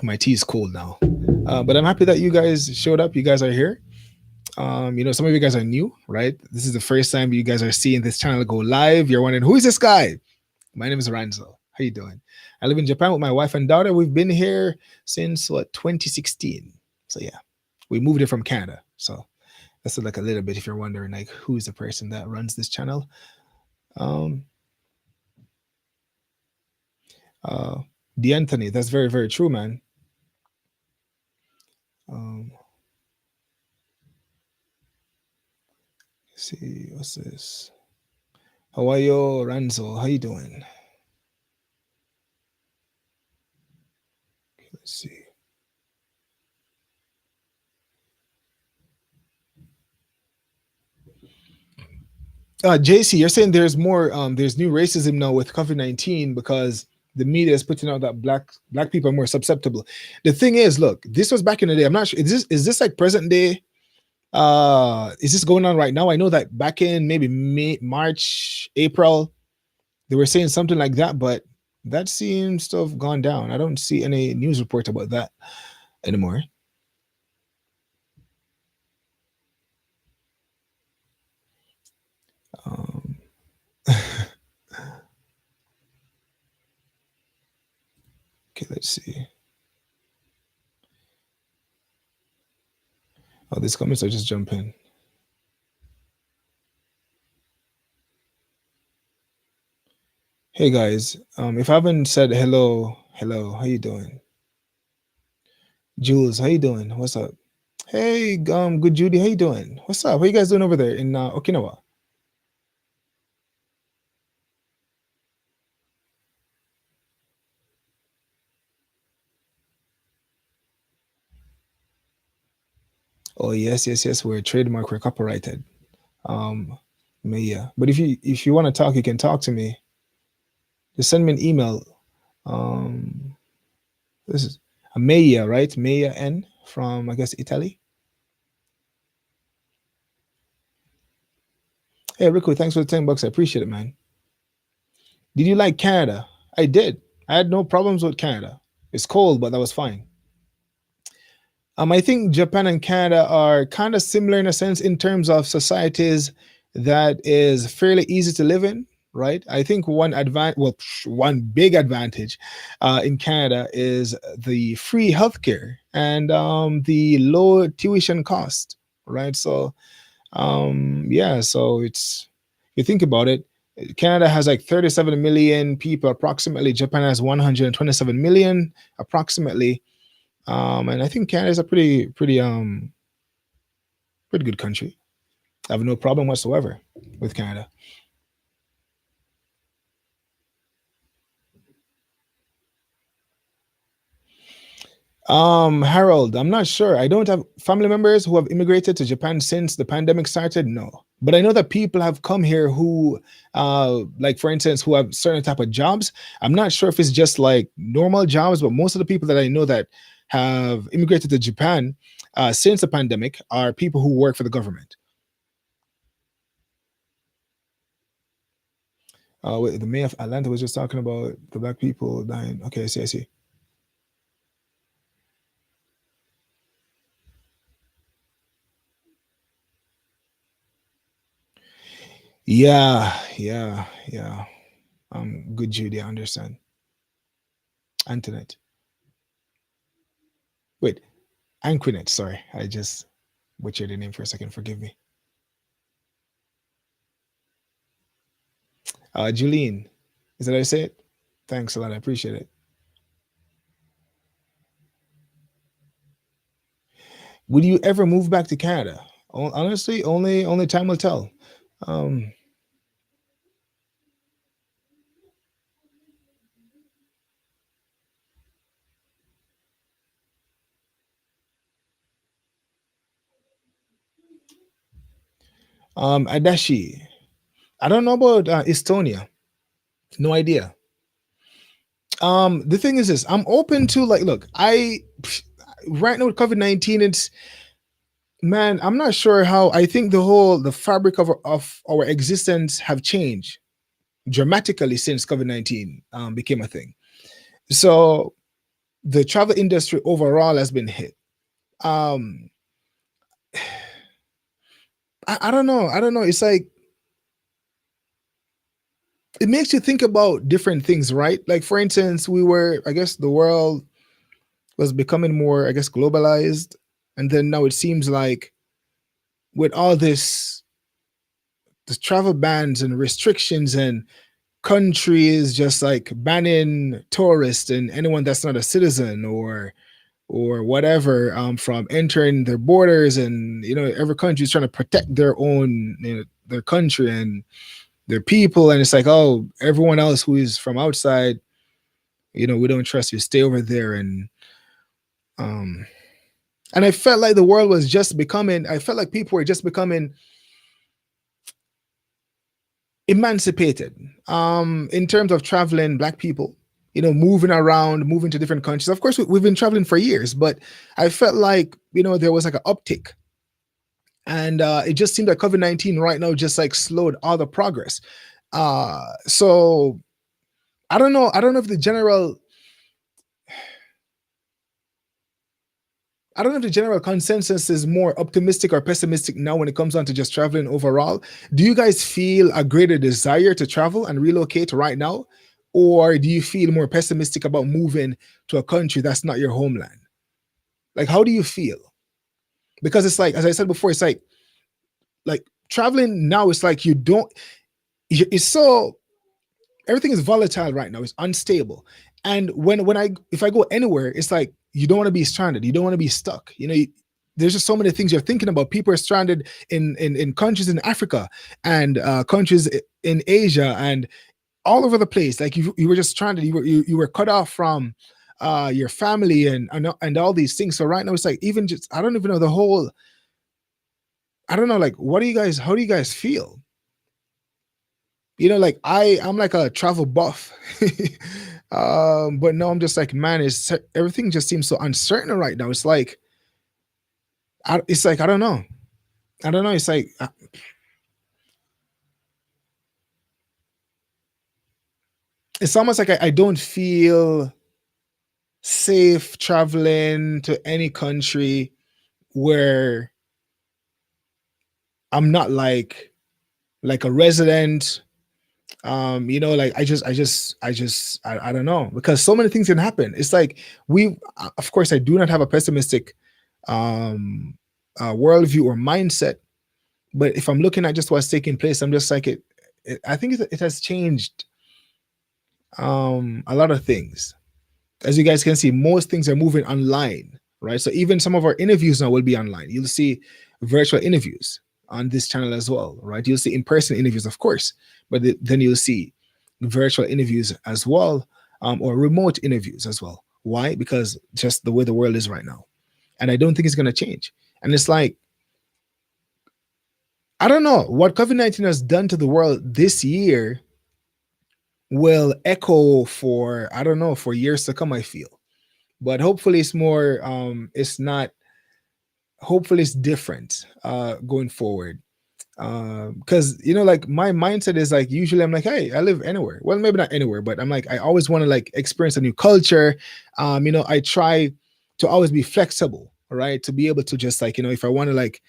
my tea is cold now. But I'm happy that you guys showed up. You guys are here. Some of you guys are new, right? This is the first time you guys are seeing this channel go live. You're wondering, who is this guy? My name is Ranzo. How you doing? I live in Japan with my wife and daughter. We've been here since 2016. So yeah, we moved here from Canada. So that's like a little bit if you're wondering like who's the person that runs this channel. Um uh D'Anthony, that's very, very true, man. Um let's see, what's this? How are you, Ranzo? How you doing? Let's see. JC, you're saying there's more, there's new racism now with COVID-19 because the media is putting out that black people are more susceptible. The thing is, look, this was back in the day. I'm not sure. Is this like present day? Is this going on right now? I know that back in maybe May, March, April, they were saying something like that, but that seems to have gone down. I don't see any news report about that anymore. Um, okay, let's see. Oh, these comments are just jumping. Hey guys, if I haven't said hello, hello, how you doing? Jules, how you doing? What's up? Hey, good Judy, how you doing? What's up? What you guys doing over there in Okinawa? Oh yes, yes, yes. We're trademark, we're copyrighted. Um, yeah. But if you want to talk, you can talk to me. Just send me an email. Um, this is Maya, right? Maya N from I guess Italy. Hey Rico, thanks for the $10. I appreciate it, man. Did you like Canada? I did. I had no problems with Canada. It's cold, but that was fine. I think Japan and Canada are kind of similar in a sense in terms of societies that is fairly easy to live in, right? I think one big advantage in Canada is the free healthcare and the low tuition cost, right? So, yeah, so you think about it, Canada has like 37 million people approximately. Japan has 127 million approximately, and I think Canada is a pretty good country. I have no problem whatsoever with Canada. Harold, I'm not sure. I don't have family members who have immigrated to Japan since the pandemic started. No, but I know that people have come here who, like for instance, who have certain type of jobs. I'm not sure if it's just like normal jobs, but most of the people that I know that have immigrated to Japan since the pandemic are people who work for the government. Wait, the mayor of Atlanta was just talking about the black people dying. Okay, I see, I see. Yeah, yeah, yeah. Good Judy, I understand. Antoinette. Wait, Anquinette, sorry. I just butchered the name for a second. Forgive me. Julene, is that how I say it? Thanks a lot. I appreciate it. Would you ever move back to Canada? Honestly, only time will tell. Um, Adashi. I don't know about Estonia. No idea. The thing is this, I'm open to like, look, right now with COVID-19, it's man, I'm not sure how. I think the fabric of our existence have changed dramatically since COVID-19 became a thing. So the travel industry overall has been hit. Um, I don't know. I don't know. It's like it makes you think about different things, right? Like for instance, I guess the world was becoming more, I guess, globalized, and then now it seems like with all the travel bans and restrictions and countries just like banning tourists and anyone that's not a citizen or whatever from entering their borders, and every country is trying to protect their own, their country and their people, and it's like, oh, everyone else who is from outside, we don't trust you, stay over there. Um and I felt like the world was just becoming, I felt like people were just becoming emancipated in terms of traveling, black people, moving around, moving to different countries. Of course, we've been traveling for years, but I felt like, there was like an uptick. And it just seemed like COVID-19 right now just like slowed all the progress. So I don't know. I don't know if the general I don't know if the general consensus is more optimistic or pessimistic now when it comes down to just traveling overall. Do you guys feel a greater desire to travel and relocate right now? Or do you feel more pessimistic about moving to a country that's not your homeland? Like, how do you feel? Because it's like, as I said before, it's like traveling now, it's like it's so, everything is volatile right now. It's unstable. And if I go anywhere, it's like you don't want to be stranded. You don't want to be stuck. There's just so many things you're thinking about. People are stranded in countries in Africa and countries in Asia and all over the place. Like you were just stranded. You were cut off from your family and all these things. So right now it's like even just I don't even know the whole. I don't know. Like, what do you guys? How do you guys feel? Like I'm like a travel buff. But no, I'm just like, man, everything just seems so uncertain right now. It's like I don't know. I don't know. It's like it's almost like I don't feel safe traveling to any country where I'm not like a resident. Like I don't know, because so many things can happen. It's like of course I do not have a pessimistic worldview or mindset, but if I'm looking at just what's taking place, I'm just like I think it has changed a lot of things. As you guys can see, most things are moving online, right? So even some of our interviews now will be online. You'll see virtual interviews on this channel as well, right? You'll see in-person interviews, of course, but then you'll see virtual interviews as well, or remote interviews as well. Why? Because just the way the world is right now, and I don't think it's going to change. And it's like, I don't know what COVID-19 has done to the world this year will echo for, I don't know, for years to come, I feel. But hopefully it's more it's not, hopefully it's different going forward. Because like my mindset is like, usually I'm like, hey, I live anywhere. Well, maybe not anywhere, but I'm like, I always want to like experience a new culture. I try to always be flexible, right? To be able to just like, if I want to like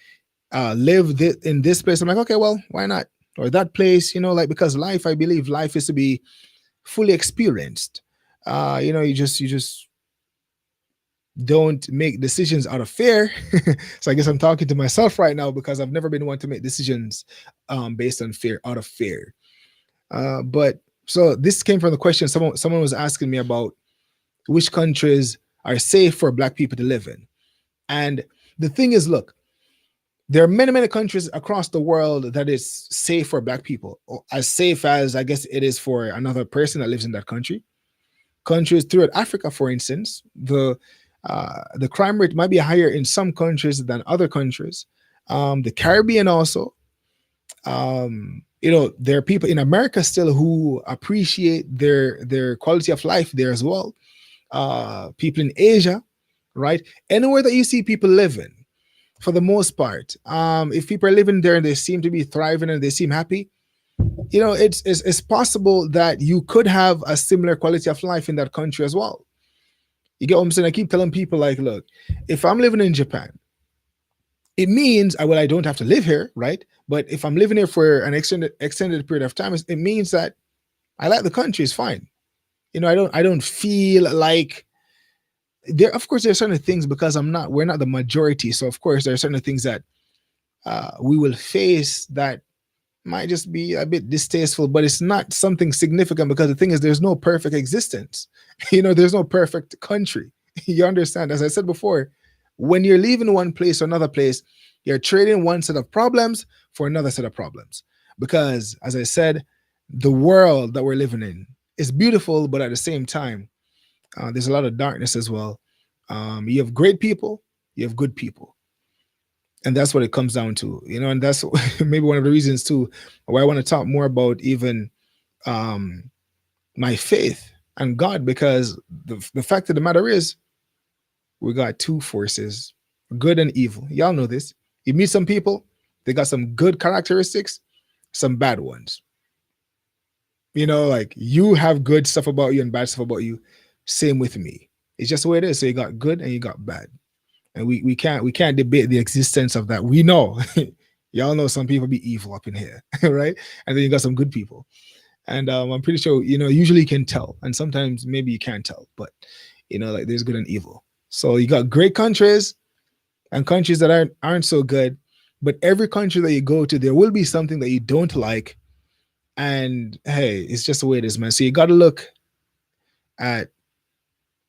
live in this place, I'm like, okay, well, why not? Or that place, like, because life, I believe life is to be fully experienced. You just don't make decisions out of fear. So I guess I'm talking to myself right now, because I've never been one to make decisions based on fear, out of fear. But so this came from the question someone was asking me about which countries are safe for Black people to live in. And the thing is, look, there are many, many countries across the world that is safe for Black people, or as safe as I guess it is for another person that lives in that country. Countries throughout Africa, for instance, the crime rate might be higher in some countries than other countries. The Caribbean also. There are people in America still who appreciate their quality of life there as well. People in Asia, right? Anywhere that you see people living, for the most part, if people are living there and they seem to be thriving and they seem happy, it's possible that you could have a similar quality of life in that country as well. You get what I'm saying? I keep telling people, like, look, if I'm living in Japan, it means I don't have to live here, right? But if I'm living here for an extended period of time, it means that I like the country. It's fine. I don't feel like there. Of course, there's certain things, because we're not the majority. So of course, there are certain things that we will face that might just be a bit distasteful, but it's not something significant, because the thing is, there's no perfect existence. There's no perfect country. You understand? As I said before, when you're leaving one place or another place, you're trading one set of problems for another set of problems. Because, as I said, the world that we're living in is beautiful, but at the same time, there's a lot of darkness as well. You have great people, you have good people, and that's what it comes down to. And that's maybe one of the reasons too why I want to talk more about even my faith, and God, because the fact of the matter is, we got two forces, good and evil. Y'all know this. You meet some people, they got some good characteristics, some bad ones. Like you have good stuff about you and bad stuff about you. Same with me. It's just the way it is. So you got good and you got bad. And we can't debate the existence of that. We know. Y'all know some people be evil up in here, right? And then you got some good people. And I'm pretty sure, usually you can tell. And sometimes maybe you can't tell, but like there's good and evil. So you got great countries and countries that aren't so good. But every country that you go to, there will be something that you don't like. And hey, it's just the way it is, man. So you got to look at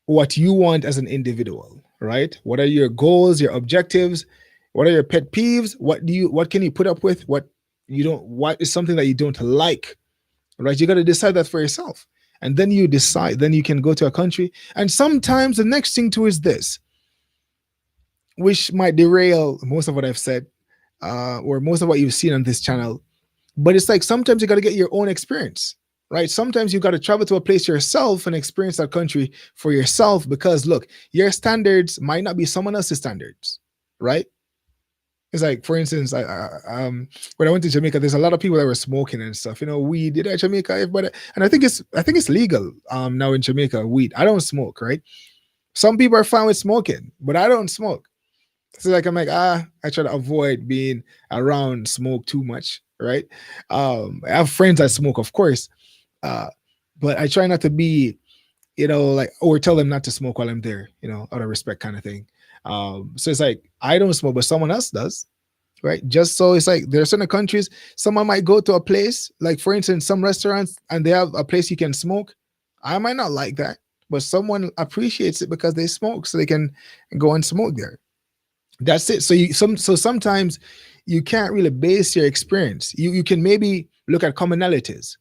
what you want as an individual, right? What are your goals, your objectives? What are your pet peeves? What can you put up with? What is something that you don't like, right? You got to decide that for yourself. And then you decide, then you can go to a country. And sometimes the next thing too is this, which might derail most of what I've said, or most of what you've seen on this channel. But it's like sometimes you got to get your own experience, right? Sometimes you got to travel to a place yourself and experience that country for yourself, because look, your standards might not be someone else's standards, right? It's like, for instance, when I went to Jamaica, there's a lot of people that were smoking and stuff. Weed. Did at Jamaica, everybody, and I think it's legal now in Jamaica. Weed. I don't smoke, right? Some people are fine with smoking, but I don't smoke. So like I'm like, I try to avoid being around smoke too much, right? I have friends that smoke, of course, uh, but I try not to be, like, or tell them not to smoke while I'm there, out of respect, kind of thing. So it's like I don't smoke, but someone else does, right? Just so it's like there are certain countries, someone might go to a place, like for instance, some restaurants, and they have a place you can smoke. I might not like that, but someone appreciates it because they smoke, so they can go and smoke there. That's it. So sometimes you can't really base your experience. You can maybe look at commonalities,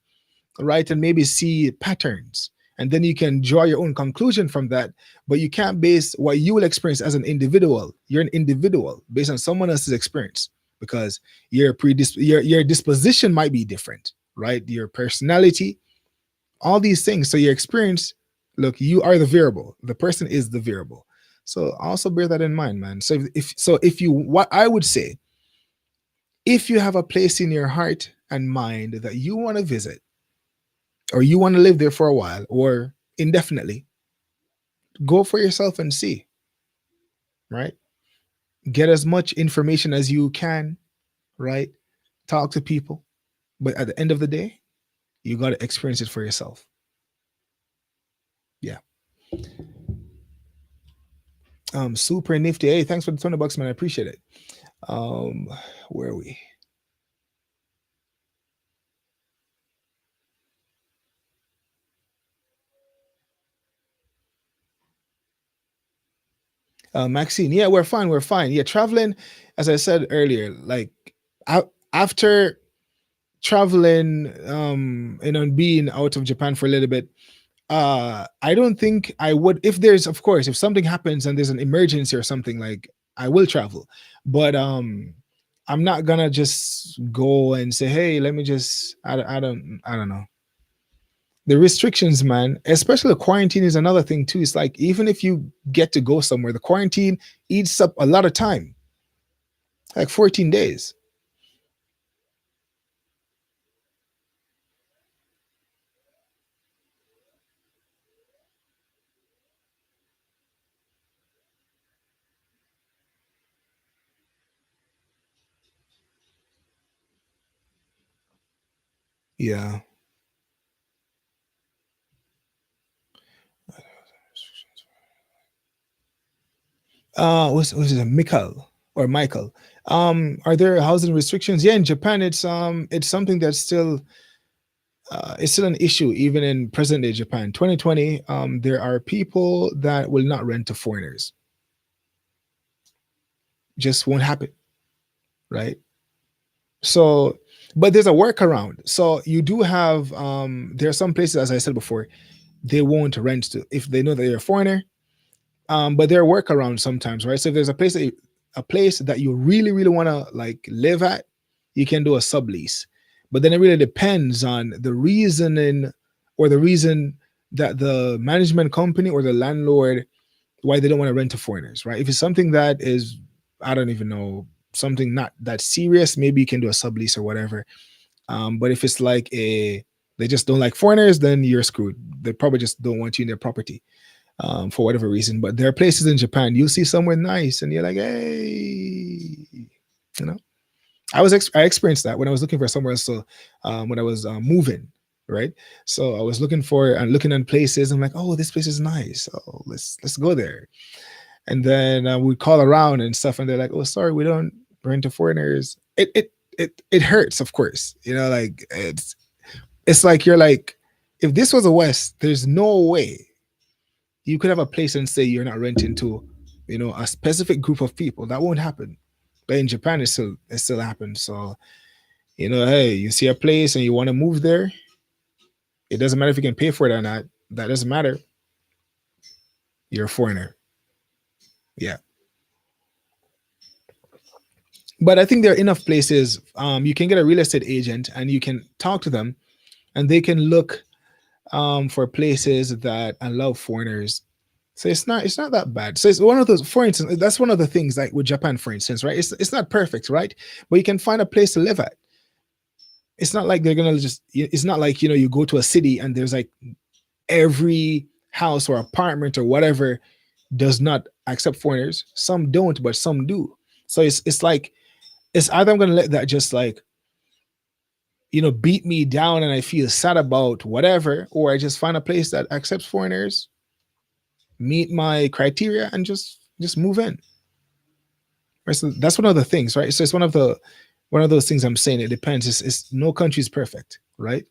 right, and maybe see patterns, and then you can draw your own conclusion from that. But you can't base what you will experience as an individual. You're an individual based on someone else's experience, because your disposition might be different, right? Your personality, all these things. So your experience, look, you are the variable. The person is the variable. So also bear that in mind, man. So if you, what I would say, if you have a place in your heart and mind that you want to visit, or you want to live there for a while or indefinitely, go for yourself and see, right? Get as much information as you can, right? Talk to people. But at the end of the day, you got to experience it for yourself. Yeah. Super nifty. Hey, thanks for the $20, man. I appreciate it. Where are we? Maxine, yeah, we're fine. We're fine. Yeah, traveling, as I said earlier, like after traveling, being out of Japan for a little bit, I don't think I would. If there's, of course, if something happens and there's an emergency or something, like I will travel, but I'm not gonna just go and say, hey, let me just. I don't know. The restrictions, man, especially the quarantine is another thing too. It's like even if you get to go somewhere, the quarantine eats up a lot of time, like 14 days. Yeah. What's it, Michael or Michael? Are there housing restrictions? Yeah, in Japan, it's something that's still it's still an issue even in present day Japan. 2020, there are people that will not rent to foreigners. Just won't happen, right? So, but there's a workaround. So you do have there are some places, as I said before, they won't rent to if they know that you're a foreigner. But there are workarounds sometimes, right? So if there's a place that you really, really want to like live at, you can do a sublease. But then it really depends on the reasoning or the reason that the management company or the landlord, why they don't want to rent to foreigners, right? If it's something that is, I don't even know, something not that serious, maybe you can do a sublease or whatever. But if it's like they just don't like foreigners, then you're screwed. They probably just don't want you in their property, for whatever reason. But there are places in Japan you'll see somewhere nice, and you're like, hey, you know. I experienced that when I was looking for somewhere else. So when I was moving, right? So I was looking for and looking at places. I'm like, oh, this place is nice. So let's go there. And then we call around and stuff, and they're like, oh, sorry, we don't rent to foreigners. It hurts, of course. You know, like it's like you're like, if this was a West, there's no way you could have a place and say you're not renting to, a specific group of people. That won't happen. But in Japan, it still happens. So, hey, you see a place and you want to move there, it doesn't matter if you can pay for it or not. That doesn't matter. You're a foreigner. Yeah. But I think there are enough places. You can get a real estate agent and you can talk to them, and they can look for places that allow foreigners. So it's not that bad. So it's one of those. For instance, that's one of the things, like with Japan, for instance, right? It's not perfect, right? But you can find a place to live at. It's not like they're gonna just. It's not like you go to a city and there's like every house or apartment or whatever does not accept foreigners. Some don't, but some do. So it's like it's either I'm gonna let that just like beat me down and I feel sad about whatever, or I just find a place that accepts foreigners, meet my criteria, and just move in. Right? So that's one of the things, right? So it's one of those things I'm saying. It depends. It's no country is perfect, right?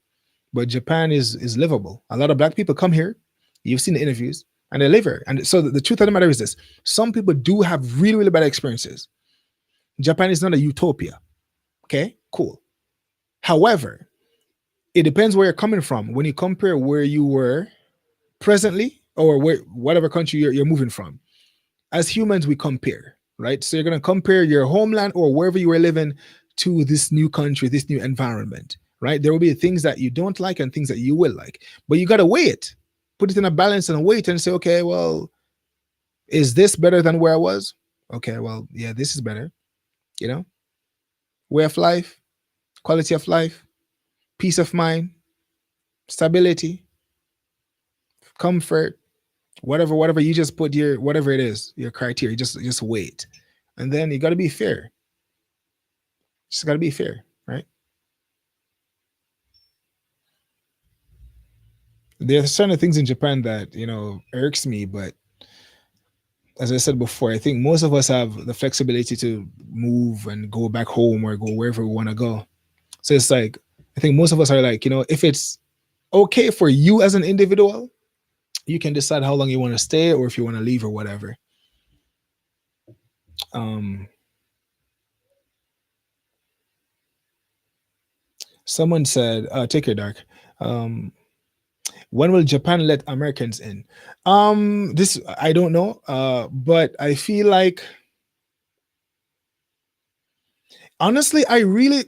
But Japan is livable. A lot of black people come here. You've seen the interviews, and they live here. And so the truth of the matter is this: some people do have really really bad experiences. Japan is not a utopia. Okay, cool. However, it depends where you're coming from. When you compare where you were presently or whatever country you're moving from, as humans we compare, right? So you're going to compare your homeland or wherever you were living to this new country, this new environment, right? There will be things that you don't like and things that you will like, but you got to weigh it, put it in a balance and weight and say, okay, well, is this better than where I was? Okay, well, yeah, this is better. you know Way of life, quality of life, peace of mind, stability, comfort, whatever you just put your whatever it is, your criteria, just wait. And then you got to be fair. Just got to be fair, right? There are certain things in Japan that irks me, but as I said before, I think most of us have the flexibility to move and go back home or go wherever we want to go. So it's like, I think most of us are like, if it's okay for you as an individual, you can decide how long you want to stay or if you want to leave or whatever. um Someone said, take your dark. um when will Japan let Americans in? This I don't know, but I feel like, honestly, I really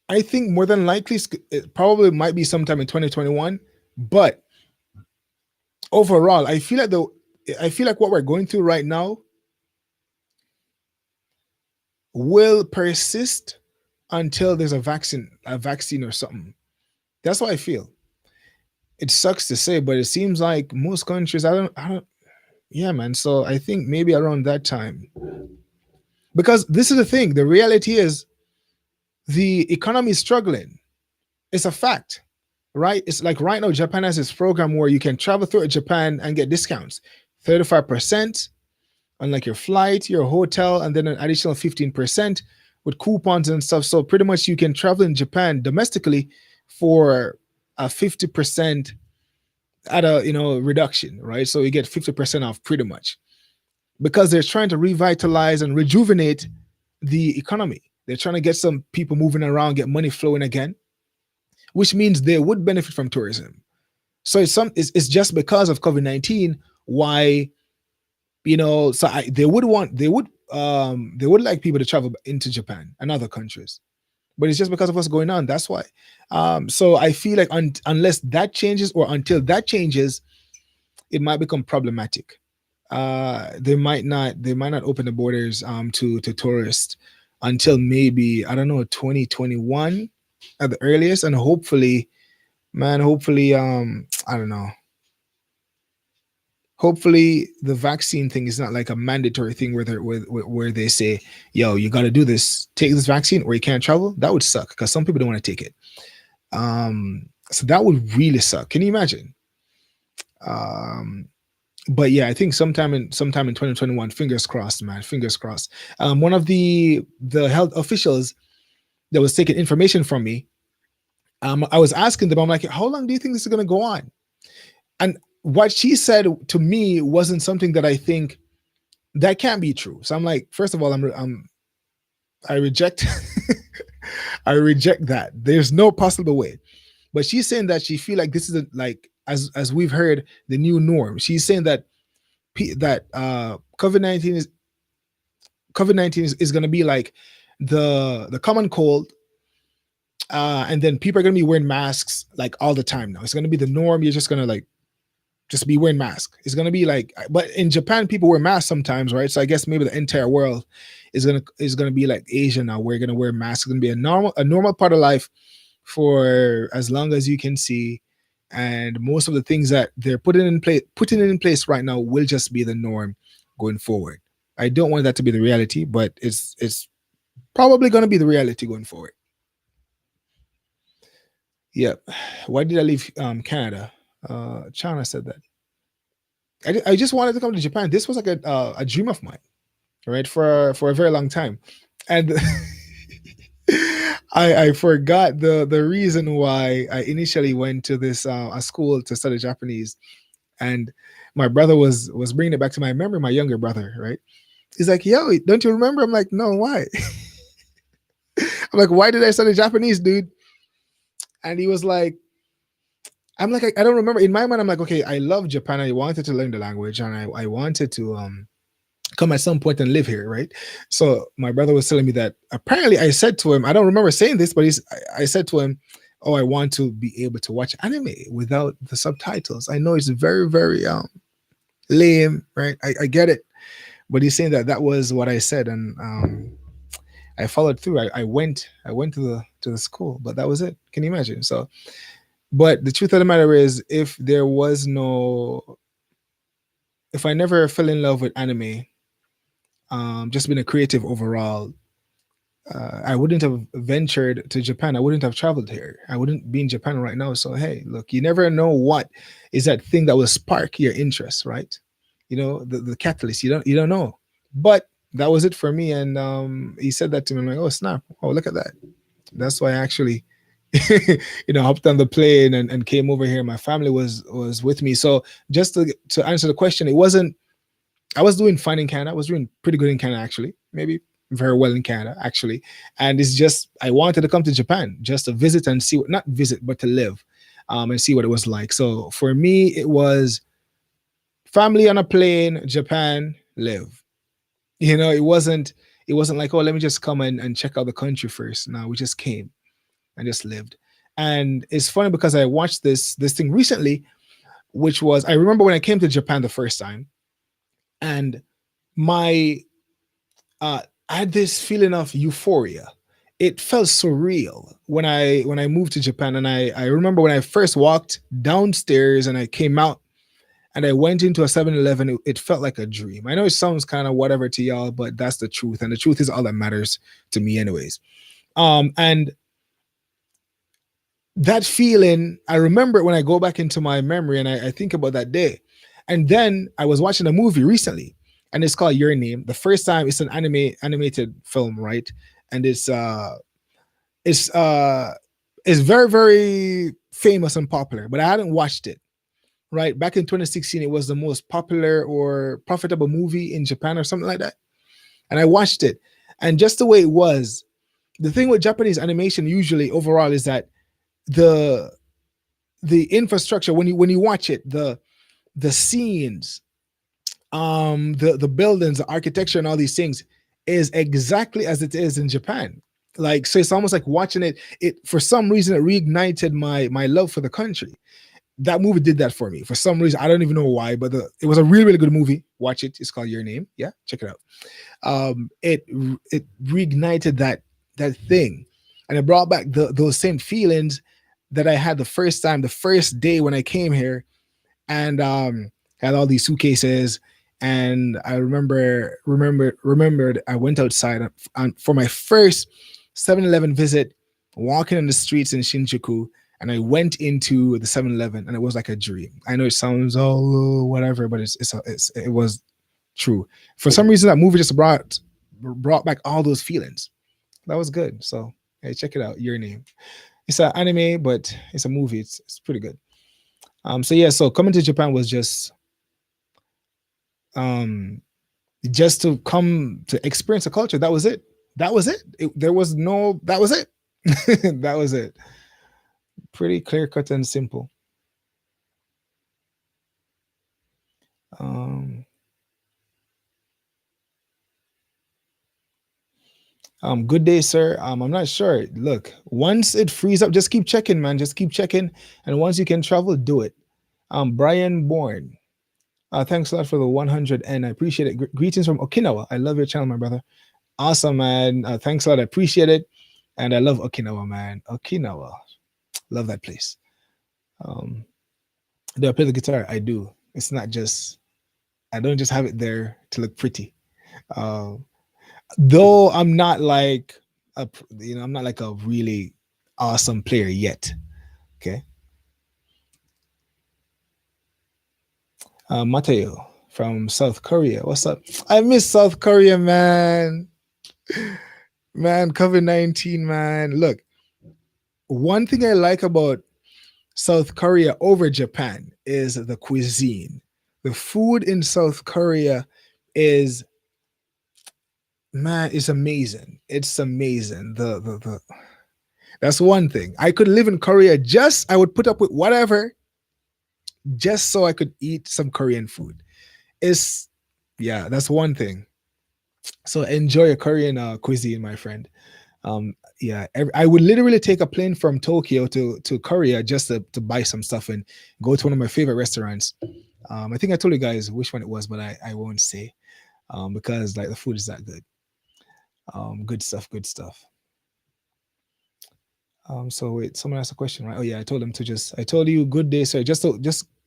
I think more than likely it probably might be sometime in 2021. But overall, I feel like what we're going through right now will persist until there's a vaccine or something. That's what I feel. It sucks to say, but it seems like most countries, I don't, yeah, man. So I think maybe around that time, because this is the thing. The reality is the economy is struggling. It's a fact, right? It's like right now, Japan has this program where you can travel through Japan and get discounts, 35% on like your flight, your hotel, and then an additional 15% with coupons and stuff. So pretty much you can travel in Japan domestically for a 50% at a reduction, right? So you get 50% off pretty much, because they're trying to revitalize and rejuvenate the economy. They're trying to get some people moving around, get money flowing again, which means they would benefit from tourism. So it's just because of COVID-19 why so they would like people to travel into Japan and other countries, but it's just because of what's going on. That's why. So I feel like unless that changes, or until that changes, it might become problematic. They might not open the borders to tourists until maybe, I don't know, 2021 at the earliest, and hopefully, man, hopefully, I don't know, hopefully the vaccine thing is not like a mandatory thing where they say, yo, you got to do this, take this vaccine or you can't travel. That would suck because some people don't want to take it. So that would really suck. Can you imagine? um but yeah, I think sometime in 2021, fingers crossed, man, fingers crossed. One of the health officials that was taking information from me, I was asking them, I'm like, how long do you think this is going to go on? And what she said to me wasn't something that I think that can't be true. So I'm like, first of all, I reject I reject that. There's no possible way. But she's saying that she feel like this is like, as we've heard, the new norm. She's saying that COVID-19 is going to be like the common cold, and then people are going to be wearing masks like all the time now. It's going to be the norm. You're just going to like just be wearing masks. It's going to be like, but in Japan, people wear masks sometimes, right? So I guess maybe the entire world is gonna be like Asia now. We're gonna wear masks. It's gonna be a normal part of life for as long as you can see. And most of the things that they're putting in place right now will just be the norm going forward. I don't want that to be the reality, but it's probably gonna be the reality going forward. Yep. Why did I leave Canada? China said that. I just wanted to come to Japan. This was like a dream of mine, right? For a very long time, and I forgot the reason why I initially went to this a school to study Japanese, and my brother was bringing it back to my memory. My younger brother, right? He's like, "Yo, don't you remember?" I'm like, "No, why?" I'm like, "Why did I study Japanese, dude?" And he was like, "I'm like, I don't remember." In my mind, I'm like, "Okay, I love Japan. I wanted to learn the language, and I wanted to come at some point and live here, right?" So my brother was telling me that apparently I said to him, I don't remember saying this, but I said to him, "Oh, I want to be able to watch anime without the subtitles. I know it's very, very lame, right? I get it." But he's saying that that was what I said, and I followed through. I went to the school, but that was it. Can you imagine? So, but the truth of the matter is, if I never fell in love with anime, just being a creative overall, I wouldn't have ventured to Japan. I wouldn't have traveled here. I wouldn't be in Japan right now. So hey, look, you never know what is that thing that will spark your interest, right? The catalyst. You don't know. But that was it for me. And he said that to me. I'm like, oh snap! Oh, look at that. That's why I actually, hopped on the plane and came over here. My family was with me. So just to answer the question, it wasn't. I was doing fine in Canada. I was doing pretty good in Canada, actually. Maybe very well in Canada, actually. And it's just I wanted to come to Japan just to visit and see what, not visit, but to live, and see what it was like. So for me, it was family on a plane, Japan, live. It wasn't like, oh, let me just come and check out the country first. No, we just came and just lived. And it's funny because I watched this thing recently, which was, I remember when I came to Japan the first time, and my I had this feeling of euphoria. It felt surreal when I moved to Japan, and I remember when I first walked downstairs and I came out and I went into a 7-Eleven. It felt like a dream. I know it sounds kind of whatever to y'all, but that's the truth, and the truth is all that matters to me, anyways. And that feeling, I remember it when I go back into my memory and I think about that day. And then I was watching a movie recently, and it's called Your Name. The first time, it's an animated film, right? And it's it's very, very famous and popular, but I hadn't watched it. Right, back in 2016, it was the most popular or profitable movie in Japan or something like that. And I watched it, and just the way it was, the thing with Japanese animation usually overall is that the the infrastructure, when you watch it, the scenes, the buildings, the architecture, and all these things is exactly as it is in Japan. Like, so it's almost like watching it. It for some reason it reignited my love for the country. That movie did that for me for some reason. I don't even know why, but it was a really really good movie. Watch it. It's called Your Name. Yeah, check it out. It reignited that thing, and it brought back those same feelings that I had the first time, the first day when I came here, and had all these suitcases. And I remembered I went outside for my first 7-Eleven visit, walking on the streets in Shinjuku, and I went into the 7-Eleven, and it was like a dream. I know it sounds all whatever, but it was true. For some reason, that movie just brought back all those feelings. That was good. So hey, check it out. Your Name. It's an anime, but it's a movie. It's pretty good. So yeah, so coming to Japan was um just to come to experience a culture. That was it. That was it. There was no. That was it. That was it. Pretty clear cut and simple. Um, Good day, sir. I'm not sure. Look, once it frees up, just keep checking, man. Just keep checking, and once you can travel, do it. Brian Bourne. Thanks a lot for the 100, and I appreciate it. Greetings from Okinawa. I love your channel, my brother. Awesome, man. Thanks a lot. I appreciate it, and I love Okinawa, man. Okinawa, love that place. Um, do I play the guitar? I do. It's not just I don't just have it there to look pretty. Um, though I'm not like I'm not like a really awesome player yet. Okay. Mateo from South Korea. What's up? I miss South Korea, man. Man, COVID-19, man. Look, one thing I like about South Korea over Japan is the cuisine. The food in South Korea is, man, it's amazing. It's amazing. The That's one thing. I could live in Korea, just I would put up with whatever just so I could eat some Korean food. It's Yeah, that's one thing. So enjoy your Korean cuisine, my friend. Yeah, I would literally take a plane from Tokyo to Korea just to buy some stuff and go to one of my favorite restaurants. I think I told you guys which one it was, but I won't say because like the food is that good. Good stuff, good stuff. So wait, someone asked a question, right? Oh yeah, I told him to I told you good day, sir. Just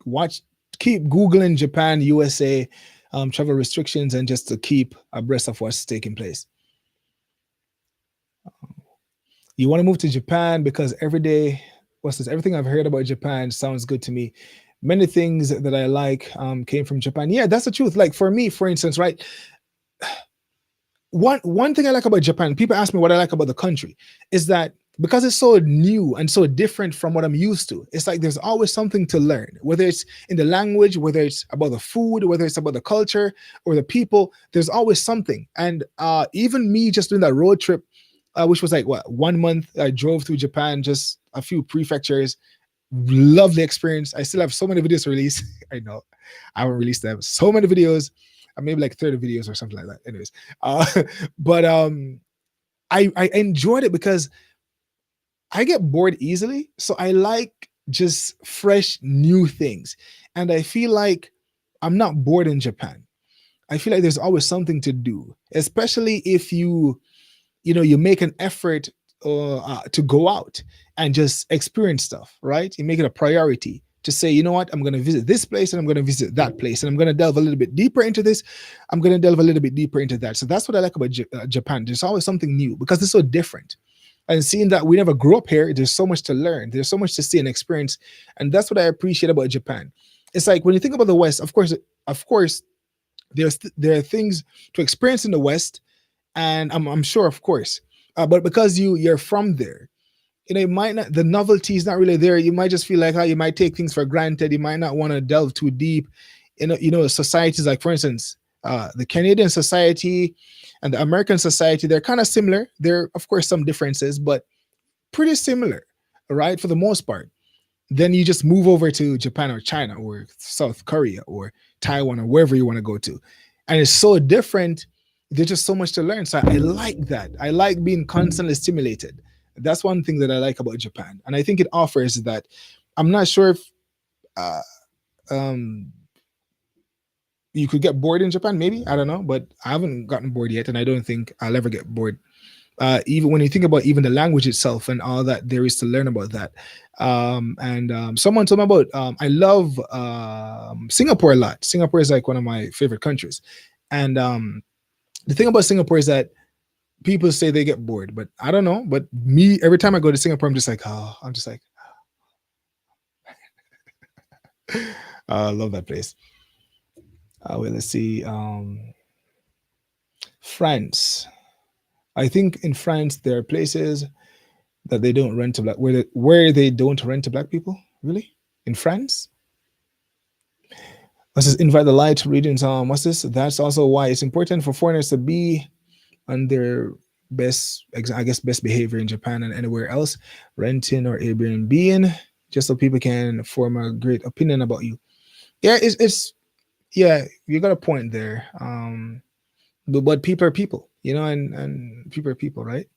watch, keep Googling Japan, USA, travel restrictions, and just to keep abreast of what's taking place. You want to move to Japan because every day, what's this? Everything I've heard about Japan sounds good to me. Many things that I like came from Japan. Yeah, that's the truth. Like for me, for instance, right? One thing I like about Japan, people ask me what I like about the country, is that because it's so new and so different from what I'm used to, it's like there's always something to learn, whether it's in the language, whether it's about the food, whether it's about the culture or the people, there's always something. And even me just doing that road trip, which was like what, 1 month, I drove through Japan, just a few prefectures, lovely experience. I still have so many videos to release. I know I haven't released them. So many videos, maybe like 30 videos or something like that. Anyways, but I enjoyed it because I get bored easily. So I like just fresh new things. And I feel like I'm not bored in Japan. I feel like there's always something to do, especially if you make an effort to go out and just experience stuff, right? You make it a priority to say, you know what, I'm going to visit this place and I'm going to visit that place and I'm going to delve a little bit deeper into this. I'm going to delve a little bit deeper into that. So that's what I like about Japan. There's always something new because it's so different. And seeing that we never grew up here, there's so much to learn. There's so much to see and experience. And that's what I appreciate about Japan. It's like when you think about the West, of course, there are things to experience in the West, and I'm sure, of course, but because you're from there, it might not, the novelty is not really there. You might just feel like how you might take things for granted. You might not want to delve too deep. Societies like, for instance, the Canadian society and the American society, they're kind of similar. There are, of course, some differences, but pretty similar, right? For the most part. Then you just move over to Japan or China or South Korea or Taiwan or wherever you want to go to. And it's so different there's just so much to learn. So I like that. I like being constantly stimulated. That's one thing that I like about Japan, and I think it offers that. I'm not sure if uh, um, you could get bored in Japan. Maybe, I don't know, but I haven't gotten bored yet, and I don't think I'll ever get bored. Even when you think about even the language itself and all that there is to learn about that. And someone told me about. I love Singapore a lot. Singapore is like one of my favorite countries, and the thing about Singapore is that people say they get bored, but I don't know. But me, every time I go to Singapore, I'm just like, oh, I'm just like, I love that place. Well, let's see. France. I think in France there are places that they don't rent to black where they don't rent to black people. Really, in France. What's this? Invite the light regions. What's this? That's also why it's important for foreigners to be on their best, I guess, best behavior in Japan and anywhere else, renting or Airbnb, just so people can form a great opinion about you. Yeah, it's yeah, you got a point there. But people are people, and people are people, right?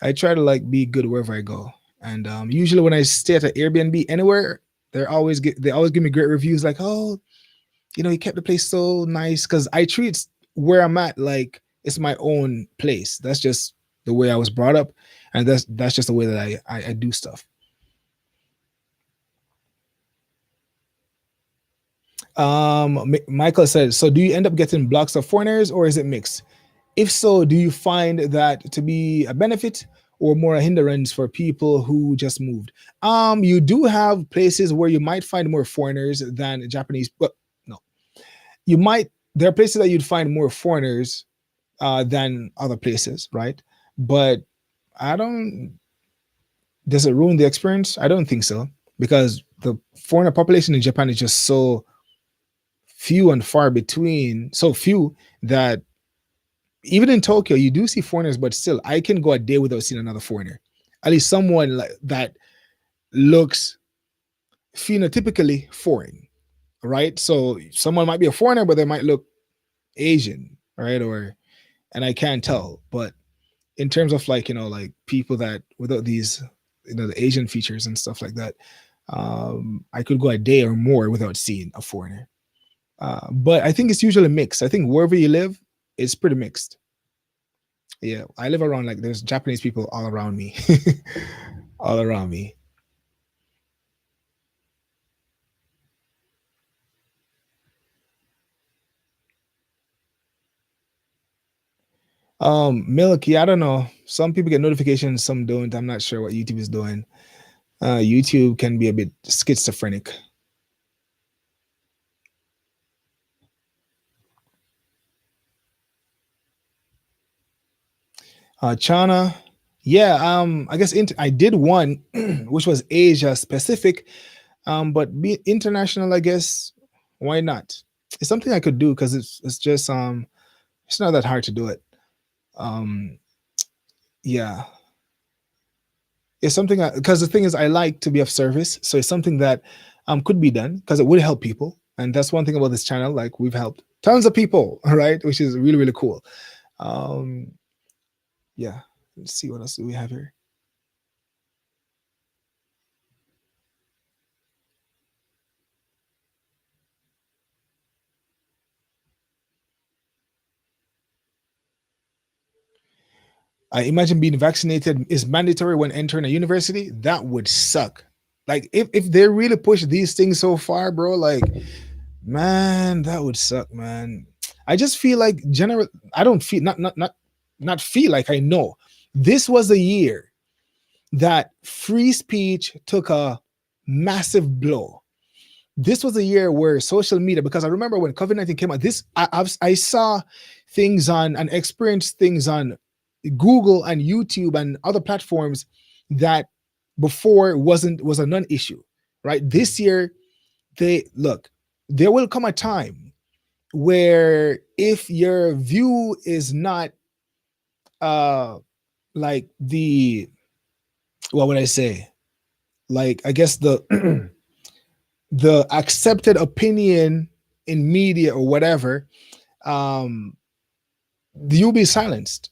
I try to like be good wherever I go, and usually when I stay at an Airbnb anywhere, they always give me great reviews, like, oh, you kept the place so nice, because I treat where I'm at like it's my own place. That's just the way I was brought up, and that's just the way that I do stuff. Michael said, so do you end up getting blocks of foreigners or is it mixed? If so, do you find that to be a benefit or more a hindrance for people who just moved? You do have places where you might find more foreigners than Japanese, but no, you might. There are places that you'd find more foreigners than other places, right? But I don't. Does it ruin the experience? I don't think so, because the foreigner population in Japan is just so few and far between, so few that even in Tokyo, you do see foreigners, but still, I can go a day without seeing another foreigner. At least someone like that looks phenotypically foreign, right? So someone might be a foreigner, but they might look Asian, right? And I can't tell. But in terms of like, like people that without these, the Asian features and stuff like that, I could go a day or more without seeing a foreigner. But I think it's usually mixed. I think wherever you live, it's pretty mixed. Yeah, I live around, like, there's Japanese people all around me, all around me. Milky, I don't know. Some people get notifications, some don't. I'm not sure what YouTube is doing. YouTube can be a bit schizophrenic. China, yeah. I guess I did one, which was Asia specific. But be international, I guess. Why not? It's something I could do because it's just it's not that hard to do it. Um, yeah, it's something because the thing is, I like to be of service, so it's something that could be done because it would help people, and that's one thing about this channel. Like, we've helped tons of people, right? Which is really, really cool. Um, yeah. Let's see what else do we have here. I imagine being vaccinated is mandatory when entering a university. That would suck. Like, if they really push these things so far, bro, like, man, that would suck, man. I just feel like general. I don't feel not feel like, I know this was a year that free speech took a massive blow. This was a year where social media, because I remember when COVID-19 came out, I saw things on and experienced things on Google and YouTube and other platforms that before was a non-issue, right? This year, there will come a time where if your view is not uh like the, what would I say? Like, I guess the the accepted opinion in media or whatever, um you'll be silenced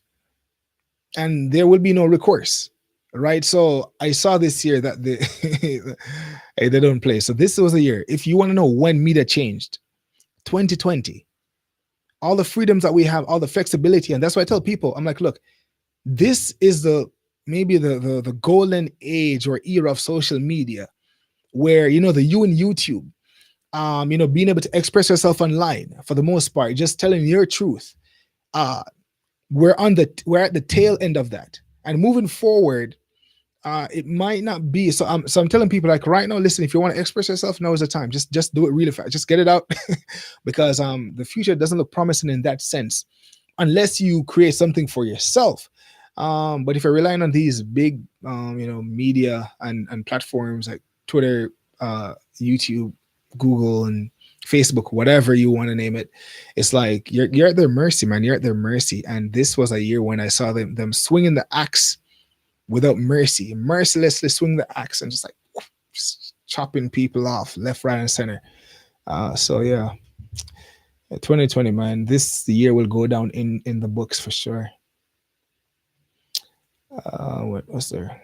and there will be no recourse. Right. So I saw this year that the hey, they don't play. So this was a year. If you want to know when media changed, 2020, all the freedoms that we have, all the flexibility. And that's why I tell people, I'm like, look, this is the maybe the golden age or era of social media where, the you and YouTube, being able to express yourself online for the most part, just telling your truth. Uh, we're at the tail end of that. And moving forward, it might not be so I'm telling people like right now, listen, if you want to express yourself, now is the time. Just do it really fast. Just get it out because the future doesn't look promising in that sense unless you create something for yourself. But if you're relying on these big, media and platforms like Twitter, YouTube, Google, and Facebook, whatever you want to name it, it's like you're at their mercy, man. You're at their mercy. And this was a year when I saw them swinging the axe without mercy, mercilessly swing the axe and just like just chopping people off left, right, and center. So yeah, 2020, man, this year will go down in the books for sure. What was there?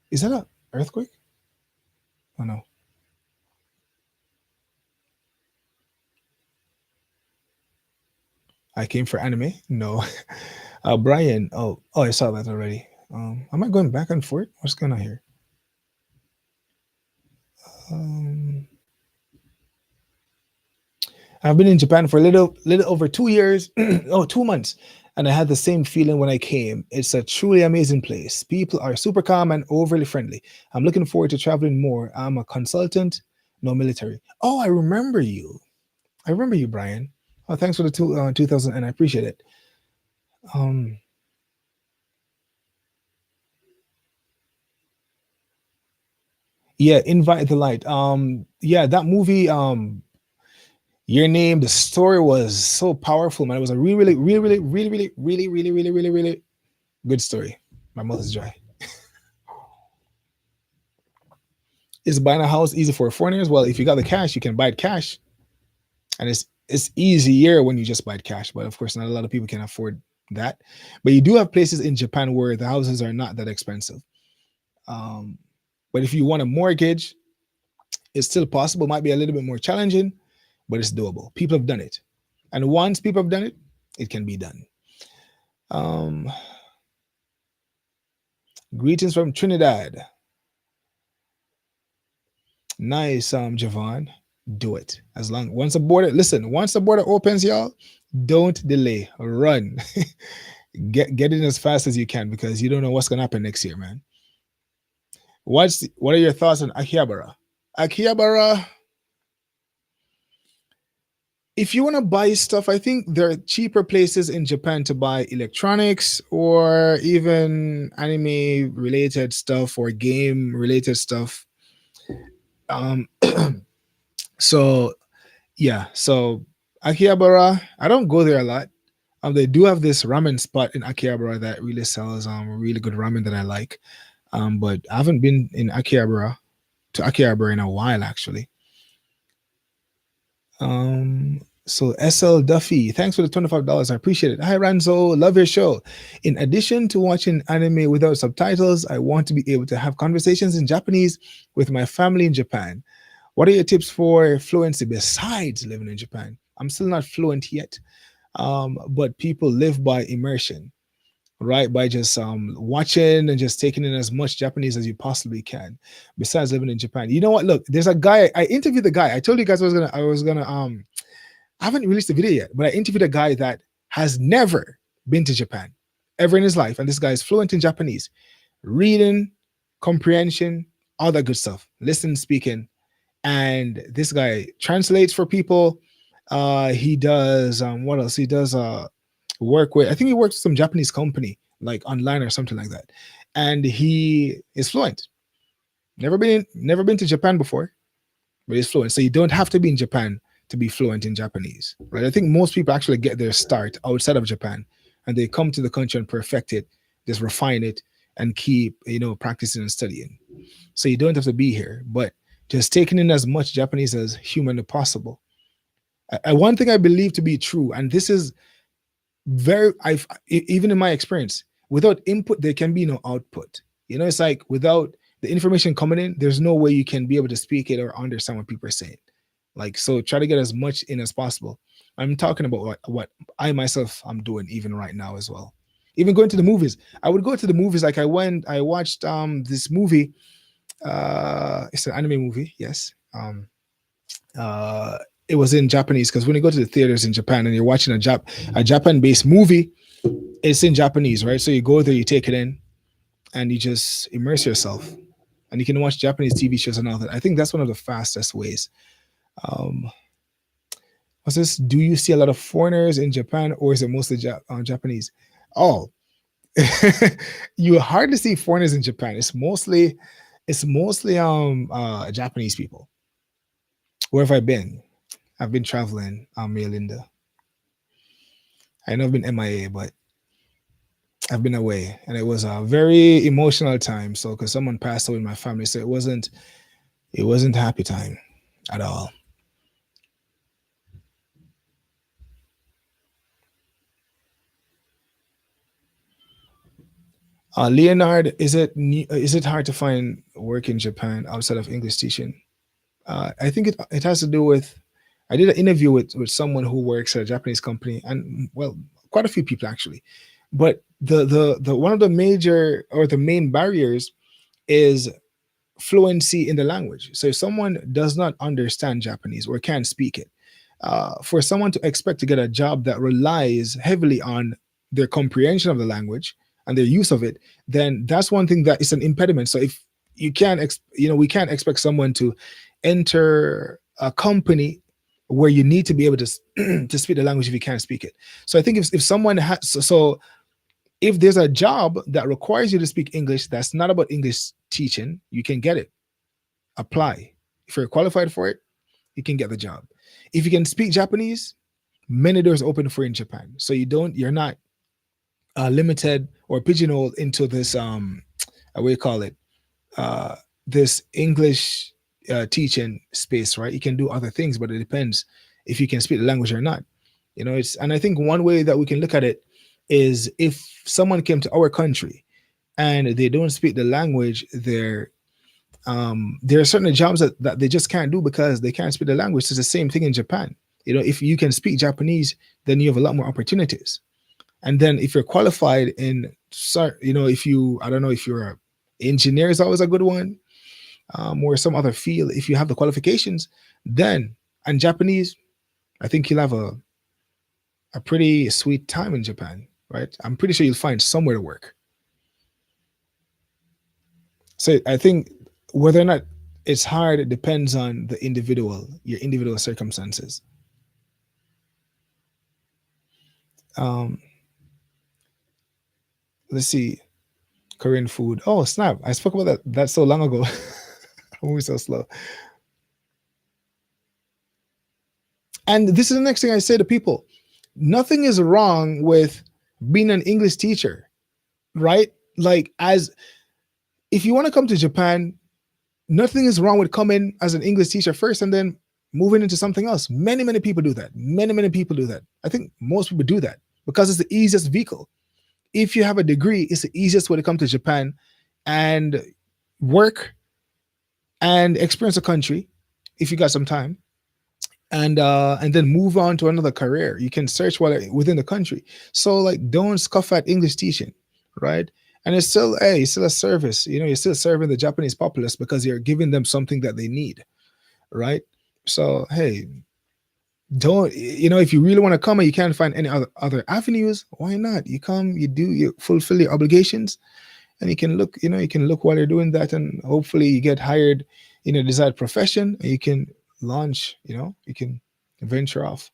Is that a earthquake? Oh no, I came for anime. No, Brian. Oh, I saw that already. Am I going back and forth? What's going on here? Um, I've been in Japan for a little over 2 years. Oh, 2 months. And I had the same feeling when I came. It's a truly amazing place. People are super calm and overly friendly. I'm looking forward to traveling more. I'm a consultant, no military. Oh, I remember you. I remember you, Brian. Oh, thanks for the 2000, and I appreciate it. Um, yeah, Invite the Light. Yeah, that movie. Your Name. The story was so powerful, man. It was a really, really, really, really, really, really, really, really, really, really good story. My mouth is dry. Is buying a house easy for foreigners? Well, if you got the cash, you can buy it cash, and it's easier when you just buy it cash. But of course, not a lot of people can afford that. But you do have places in Japan where the houses are not that expensive. Um, but if you want a mortgage, it's still possible. Might be a little bit more challenging, but it's doable. People have done it, and once people have done it, it can be done. Um, Greetings from Trinidad. Nice, Javon. Do it. As long once the border, listen, once the border opens, y'all, don't delay. Run. Get in as fast as you can because you don't know what's gonna happen next year, man. What are your thoughts on Akihabara? Akihabara, if you want to buy stuff, I think there are cheaper places in Japan to buy electronics or even anime related stuff or game related stuff. Um, so yeah, so Akihabara, I don't go there a lot. They do have this ramen spot in Akihabara that really sells really good ramen that I like. But I haven't been in Akihabara in a while actually. So SL Duffy, thanks for the $25. I appreciate it. Hi Ranzo, love your show. In addition to watching anime without subtitles, I want to be able to have conversations in Japanese with my family in Japan. What are your tips for fluency besides living in Japan? I'm still not fluent yet, but people live by immersion, right? By just watching and just taking in as much Japanese as you possibly can. Besides living in Japan, you know what? Look, there's a guy. I interviewed the guy. I told you guys I was gonna. I haven't released the video yet, but I interviewed a guy that has never been to Japan ever in his life, and this guy is fluent in Japanese, reading, comprehension, all that good stuff, listening, speaking, and this guy translates for people. He does what else? He does work with. I think he works with some Japanese company, like online or something like that, and he is fluent. Never been to Japan before, but he's fluent. So you don't have to be in Japan to be fluent in Japanese, right? I think most people actually get their start outside of Japan, and they come to the country and perfect it, just refine it, and keep practicing and studying. So you don't have to be here, but just taking in as much Japanese as humanly possible. One thing I believe to be true, and this is very, even in my experience, without input there can be no output. You know, it's like without the information coming in, there's no way you can be able to speak it or understand what people are saying. Like, so try to get as much in as possible. I'm talking about what I myself I'm doing even right now as well. Even going to the movies, I would go to the movies. Like I watched this movie. It's an anime movie, yes. Uh it was in Japanese, because when you go to the theaters in Japan and you're watching a Japan based movie, it's in Japanese, right? So you go there, you take it in, and you just immerse yourself, and you can watch Japanese TV shows and all that. I think that's one of the fastest ways. Um, what's this? Do you see a lot of foreigners in Japan, or is it mostly Japanese? Oh, you hardly see foreigners in Japan. It's mostly Japanese people. Where have I been? I've been traveling, Melinda. I know I've been MIA, but I've been away, and it was a very emotional time. So, because someone passed away in my family, so it wasn't a happy time at all. Leonard, is it hard to find work in Japan outside of English teaching? I think it has to do with. I did an interview with someone who works at a Japanese company, and well, quite a few people actually. But the one of the major or the main barriers is fluency in the language. So if someone does not understand Japanese or can't speak it, for someone to expect to get a job that relies heavily on their comprehension of the language and their use of it, then that's one thing that is an impediment. So if you can't, we can't expect someone to enter a company where you need to be able to to speak the language if you can't speak it. So I think if someone has so if there's a job that requires you to speak English, that's not about English teaching, you can get it. Apply. If you're qualified for it, you can get the job. If you can speak Japanese, many doors open for you in Japan. So you're not limited or pigeonholed into this what do you call it? Uh, this English teaching space, right? You can do other things, but it depends if you can speak the language or not. And I think one way that we can look at it is if someone came to our country and they don't speak the language, there are certain jobs that they just can't do because they can't speak the language. It's the same thing in Japan. If you can speak Japanese, then you have a lot more opportunities. And then if you're qualified in, if you, I don't know, if you're a engineer is always a good one, or some other field. If you have the qualifications, then and Japanese, I think you'll have a pretty sweet time in Japan, right? I'm pretty sure you'll find somewhere to work. So I think whether or not it's hard, it depends on your individual circumstances. Um, let's see, Korean food. Oh snap! I spoke about that so long ago. I'm moving so slow. And this is the next thing I say to people: nothing is wrong with being an English teacher, right? Like, as if you want to come to Japan, nothing is wrong with coming as an English teacher first and then moving into something else. Many people do that. Many people do that. I think most people do that because it's the easiest vehicle. If you have a degree, it's the easiest way to come to Japan and work and experience a country if you got some time, and then move on to another career. You can search while within the country. So like, don't scoff at English teaching, right? And it's still a service. You're still serving the Japanese populace because you're giving them something that they need, right? So hey, don't if you really want to come and you can't find any other avenues, why not? You come, you fulfill your obligations, and you can look while you're doing that, and hopefully you get hired in a desired profession, and you can launch. You can venture off.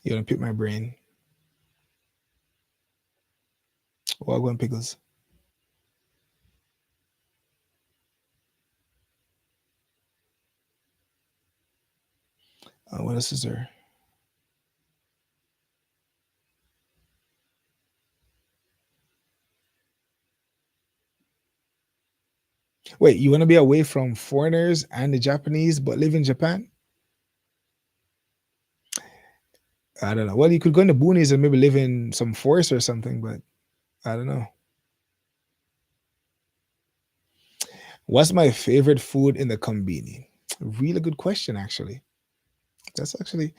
You want to pick my brain? Well, go and pickles. What else is there? Wait, you want to be away from foreigners and the Japanese, but live in Japan? I don't know. Well, you could go in the boonies and maybe live in some forest or something, but I don't know. What's my favorite food in the combini? Really good question, actually. That's actually,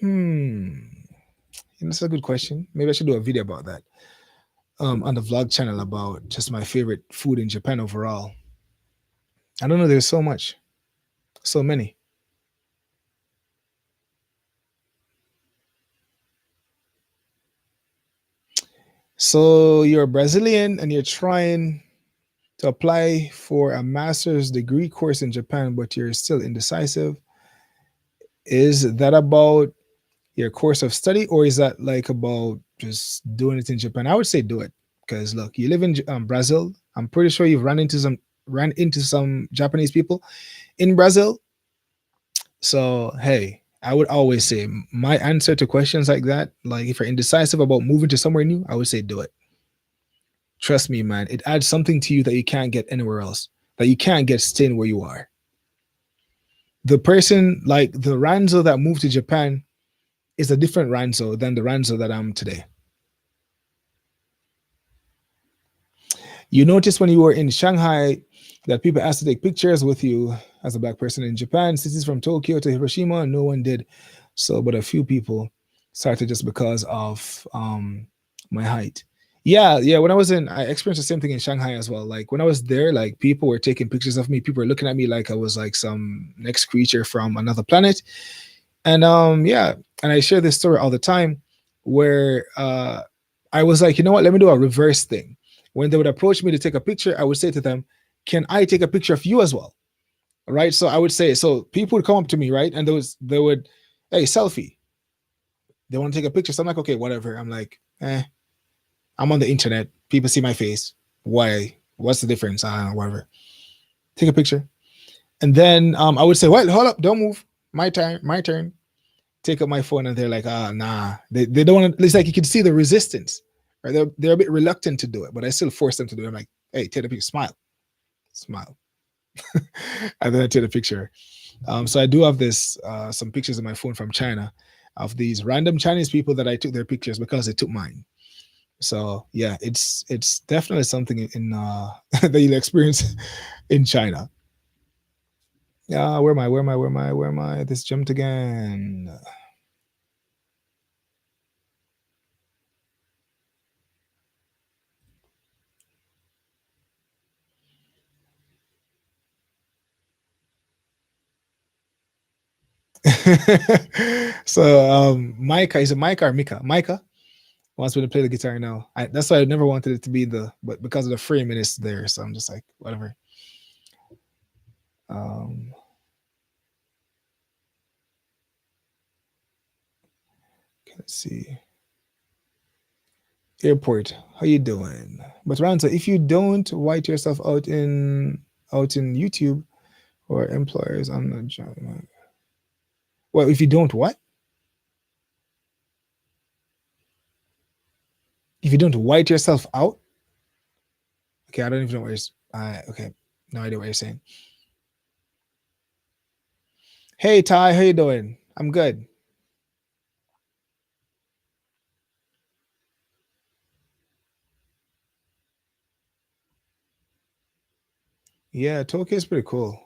hmm, that's a good question. Maybe I should do a video about that on the vlog channel about just my favorite food in Japan overall. I don't know. There's so much, so many. So you're Brazilian and you're trying to apply for a master's degree course in Japan, but you're still indecisive. Is that about your course of study, or is that like about just doing it in Japan? I would say do it because look, you live in Brazil. I'm pretty sure you've ran into some Japanese people in Brazil. So hey, I would always say my answer to questions like that, like if you're indecisive about moving to somewhere new, I would say do it. Trust me, man. It adds something to you that you can't get anywhere else. That you can't get staying where you are. The person like the Ranzo that moved to Japan is a different Ranzo than the Ranzo that I'm today. You notice when you were in Shanghai that people asked to take pictures with you as a black person in Japan. Cities from Tokyo to Hiroshima, no one did. So, but a few people started just because of my height. Yeah, yeah. When I was in, I experienced the same thing in Shanghai as well. Like when I was there, like people were taking pictures of me. People were looking at me like I was like some next creature from another planet. And yeah, and I share this story all the time where I was like, you know what, let me do a reverse thing. When they would approach me to take a picture, I would say to them, can I take a picture of you as well? Right. So I would say, so people would come up to me, right? And they would, hey, selfie. They want to take a picture. So I'm like, okay, whatever. I'm like, I'm on the internet. People see my face. Why? What's the difference? I don't know, whatever. Take a picture. And then I would say, well, hold up, don't move. My turn, my turn. Take up my phone and they're like, nah. They don't want to, it's like you can see the resistance. Right? They're a bit reluctant to do it, but I still force them to do it. I'm like, hey, take a picture, smile. Smile. And then I take a picture. So I do have this some pictures on my phone from China of these random Chinese people that I took their pictures because they took mine. So yeah, it's definitely something in that you'll experience in China. Yeah, where am I? Where am I? Where am I? Where am I? This jumped again. So Micah, is it Micah or Mika? Micah wants me to play the guitar now. That's why I never wanted it to be but because of the frame and it's there, so I'm just like whatever. Um, let's see. Airport, how you doing? But Ranta, if you don't white yourself out in YouTube or employers, I'm not job. Well, if you don't what? If you don't white yourself out, okay, I don't even know what you're. Okay, no idea what you're saying. Hey Ty, how you doing? I'm good. Yeah, Tokyo is pretty cool.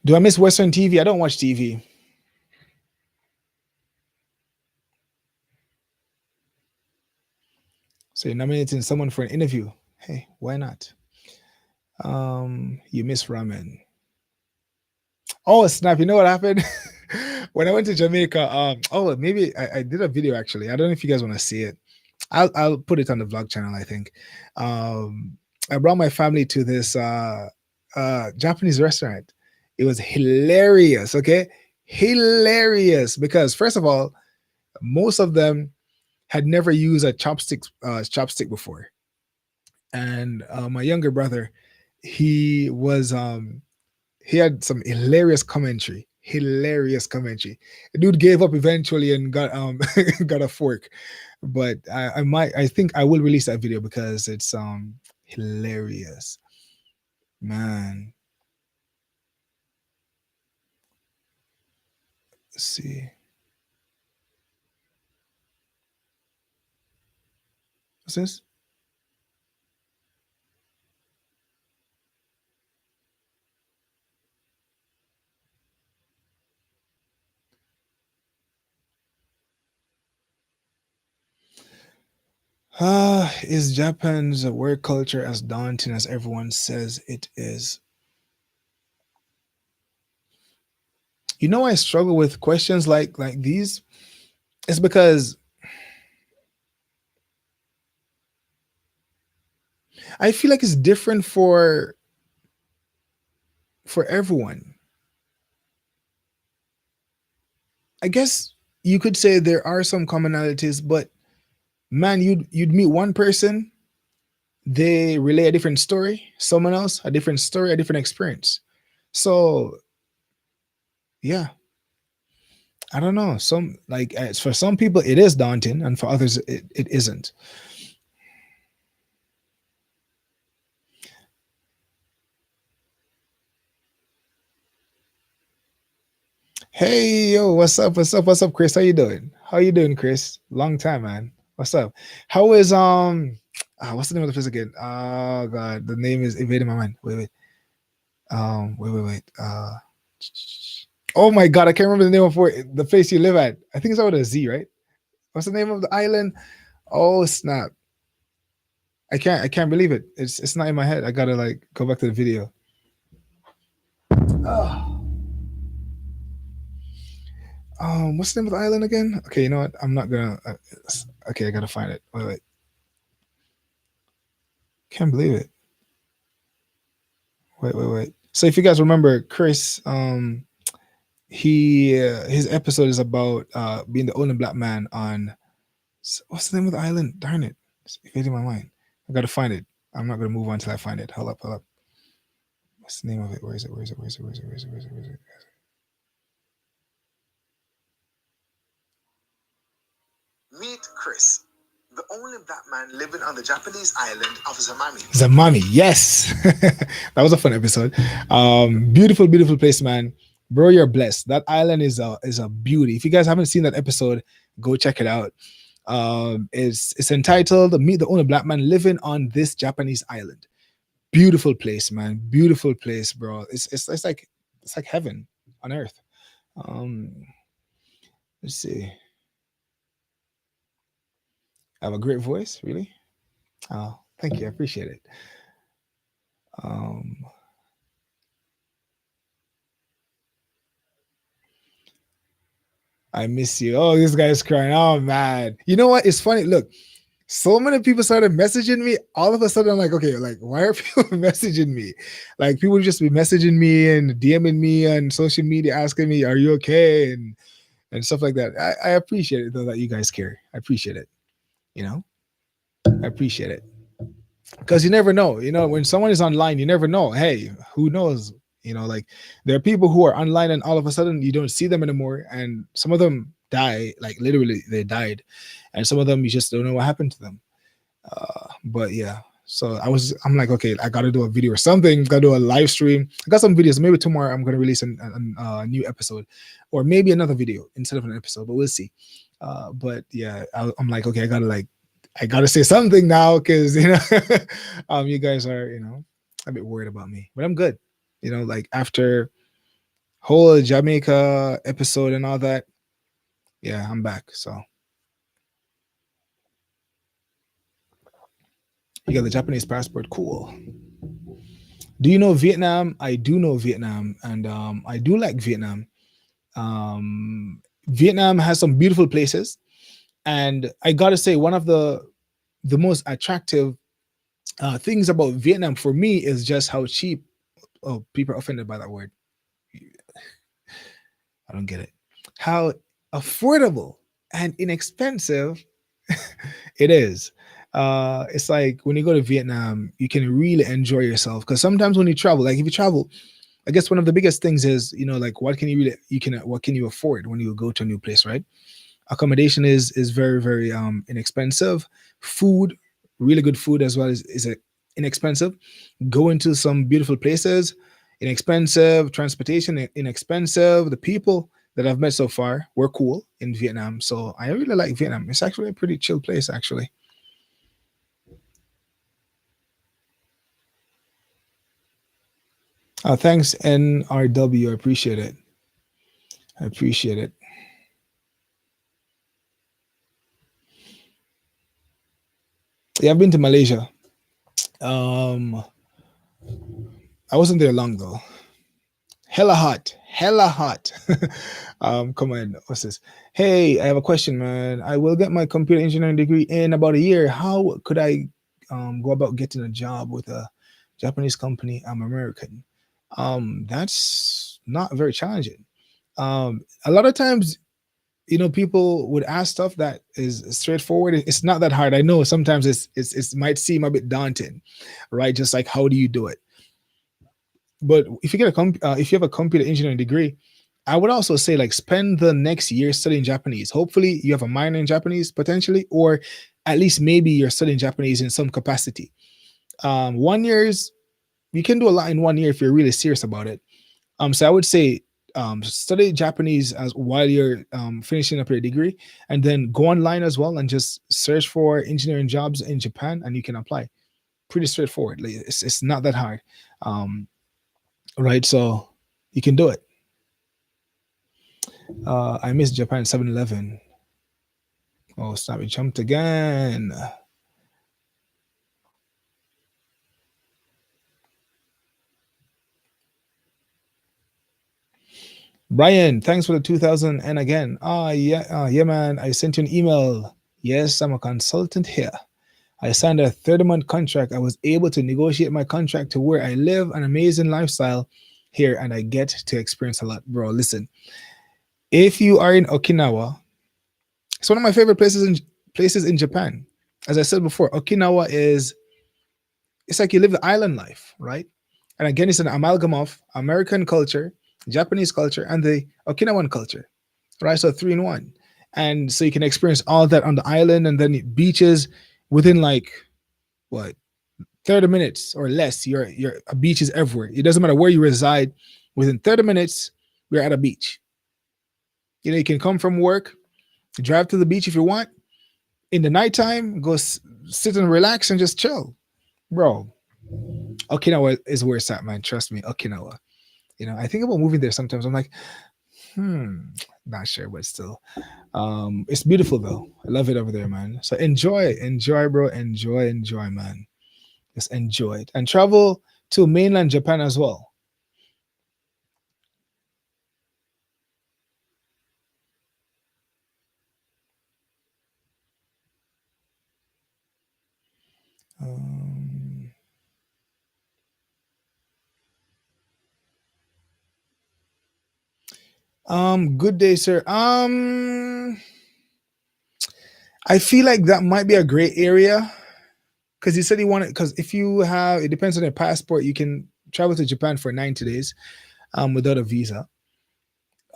Do I miss Western TV? I don't watch TV. So you're nominating someone for an interview. Hey, why not? You miss ramen. Oh snap! You know what happened? When I went to Jamaica, oh maybe I did a video actually. I don't know if you guys want to see it. I'll put it on the vlog channel, I think. Um I brought my family to this Japanese restaurant. It was hilarious, okay? Hilarious because first of all, most of them had never used a chopstick before. And my younger brother, he was he had some hilarious commentary hilarious commentary. The dude gave up eventually and got got a fork. But I think I will release that video because it's hilarious. Man. Let's see. What's this? Is Japan's work culture as daunting as everyone says it is? You know, I struggle with questions like these. It's because I feel like it's different for everyone. I guess you could say there are some commonalities, but man, you'd meet one person, they relay a different story, someone else a different story, a different experience. So yeah, I don't know. Some like for some people it is daunting, and for others it isn't. Hey yo, what's up? What's up? What's up, Chris? How you doing? How you doing, Chris? Long time, man. What's up? How is what's the name of the place again? Oh god, the name is evading my mind. Wait. Oh my god, I can't remember the name of the place you live at. I think it's out with a Z, right? What's the name of the island? Oh snap! I can't believe it. It's not in my head. I gotta like go back to the video. Oh. What's the name of the island again? Okay, you know what? I'm not gonna. Okay, I gotta find it. Wait. Can't believe it. Wait. So if you guys remember, Chris, he his episode is about being the only black man on. What's the name of the island? Darn it, it's evading my mind. I gotta find it. I'm not gonna move on until I find it. Hold up. What's the name of it? Where is it? Meet Chris, the only black man living on the Japanese island of Zamami. Zamami, yes. That was a fun episode. Beautiful place, man. Bro, you're blessed. That island is a beauty. If you guys haven't seen that episode, go check it out. It's entitled "Meet the Only Black Man Living on This Japanese Island." Beautiful place, man. Beautiful place, bro. It's like heaven on earth. Um, let's see. I have a great voice, really. Oh, thank you. I appreciate it. Um, I miss you. Oh, this guy's crying. Oh man. You know what? It's funny. Look, so many people started messaging me. All of a sudden, I'm like, okay, like, why are people messaging me? Like, people just be messaging me and DMing me on social media, asking me, "Are you okay?" and stuff like that. I appreciate it though that you guys care. I appreciate it. You know, I appreciate it. Because you never know, when someone is online, you never know. Hey, who knows? Like there are people who are online and all of a sudden you don't see them anymore, and some of them die, like literally they died, and some of them you just don't know what happened to them. But yeah, so I'm like, okay, I gotta do a video or something, gotta do a live stream. I got some videos. Maybe tomorrow I'm gonna release a new episode, or maybe another video instead of an episode, but we'll see. But yeah, I'm like, okay, I gotta say something now because you guys are a bit worried about me, but I'm good. Like after whole Jamaica episode and all that, yeah, I'm back. So you got the Japanese passport, cool. Do you know Vietnam? I do know Vietnam, and I do like Vietnam. Vietnam has some beautiful places, and I gotta say one of the most attractive things about Vietnam for me is just how cheap. Oh, people are offended by that word. I don't get it. How affordable and inexpensive it is. It's like when you go to Vietnam, you can really enjoy yourself because sometimes when you travel, like if you travel, I guess one of the biggest things is, like what can you afford when you go to a new place, right? Accommodation is very, very inexpensive. Food, really good food as well, is inexpensive. Going to some beautiful places, inexpensive. Transportation, inexpensive. The people that I've met so far were cool in Vietnam, so I really like Vietnam. It's actually a pretty chill place, actually. Thanks, NRW. I appreciate it. I appreciate it. Yeah, I've been to Malaysia. Um, I wasn't there long though. Hella hot, hella hot. Come on, what's this? Hey, I have a question, man. I will get my computer engineering degree in about a year. How could I go about getting a job with a Japanese company? I'm American. That's not very challenging. A lot of times, people would ask stuff that is straightforward. It's not that hard. I know sometimes it might seem a bit daunting, right? Just like, how do you do it? But if you have a computer engineering degree, I would also say, like, spend the next year studying Japanese. Hopefully you have a minor in Japanese potentially, or at least maybe you're studying Japanese in some capacity. 1 year's You can do a lot in 1 year if you're really serious about it. So I would say, study Japanese as while you're finishing up your degree, and then go online as well and just search for engineering jobs in Japan, and you can apply. Pretty straightforward. Like, it's not that hard. Um, right? So you can do it. I miss Japan 7-Eleven. Oh, stop! It jumped again. Brian, thanks for the 2000. And again, yeah, yeah, man. I sent you an email. Yes, I'm a consultant here. I signed a 30-month contract. I was able to negotiate my contract to where I live an amazing lifestyle here, and I get to experience a lot. Bro, listen, if you are in Okinawa, it's one of my favorite places in Japan. As I said before, Okinawa is it's like you live the island life, right? And again, it's an amalgam of American culture, Japanese culture, and the Okinawan culture, right? So three in one. And so you can experience all that on the island, and then beaches within, like, what, 30 minutes or less. You're beaches everywhere. It doesn't matter where you reside. Within 30 minutes, we're at a beach. You can come from work, drive to the beach if you want. In the nighttime, go sit and relax and just chill. Bro, Okinawa is where it's at, man. Trust me, Okinawa. I think about moving there sometimes. I'm like, not sure, but still. It's beautiful though. I love it over there, man. So enjoy, bro. Enjoy, man. Just enjoy it. And travel to mainland Japan as well. Um, good day, sir. I feel like that might be a great area, because he said he wanted, because if you have, it depends on your passport, you can travel to Japan for 90 days without a visa.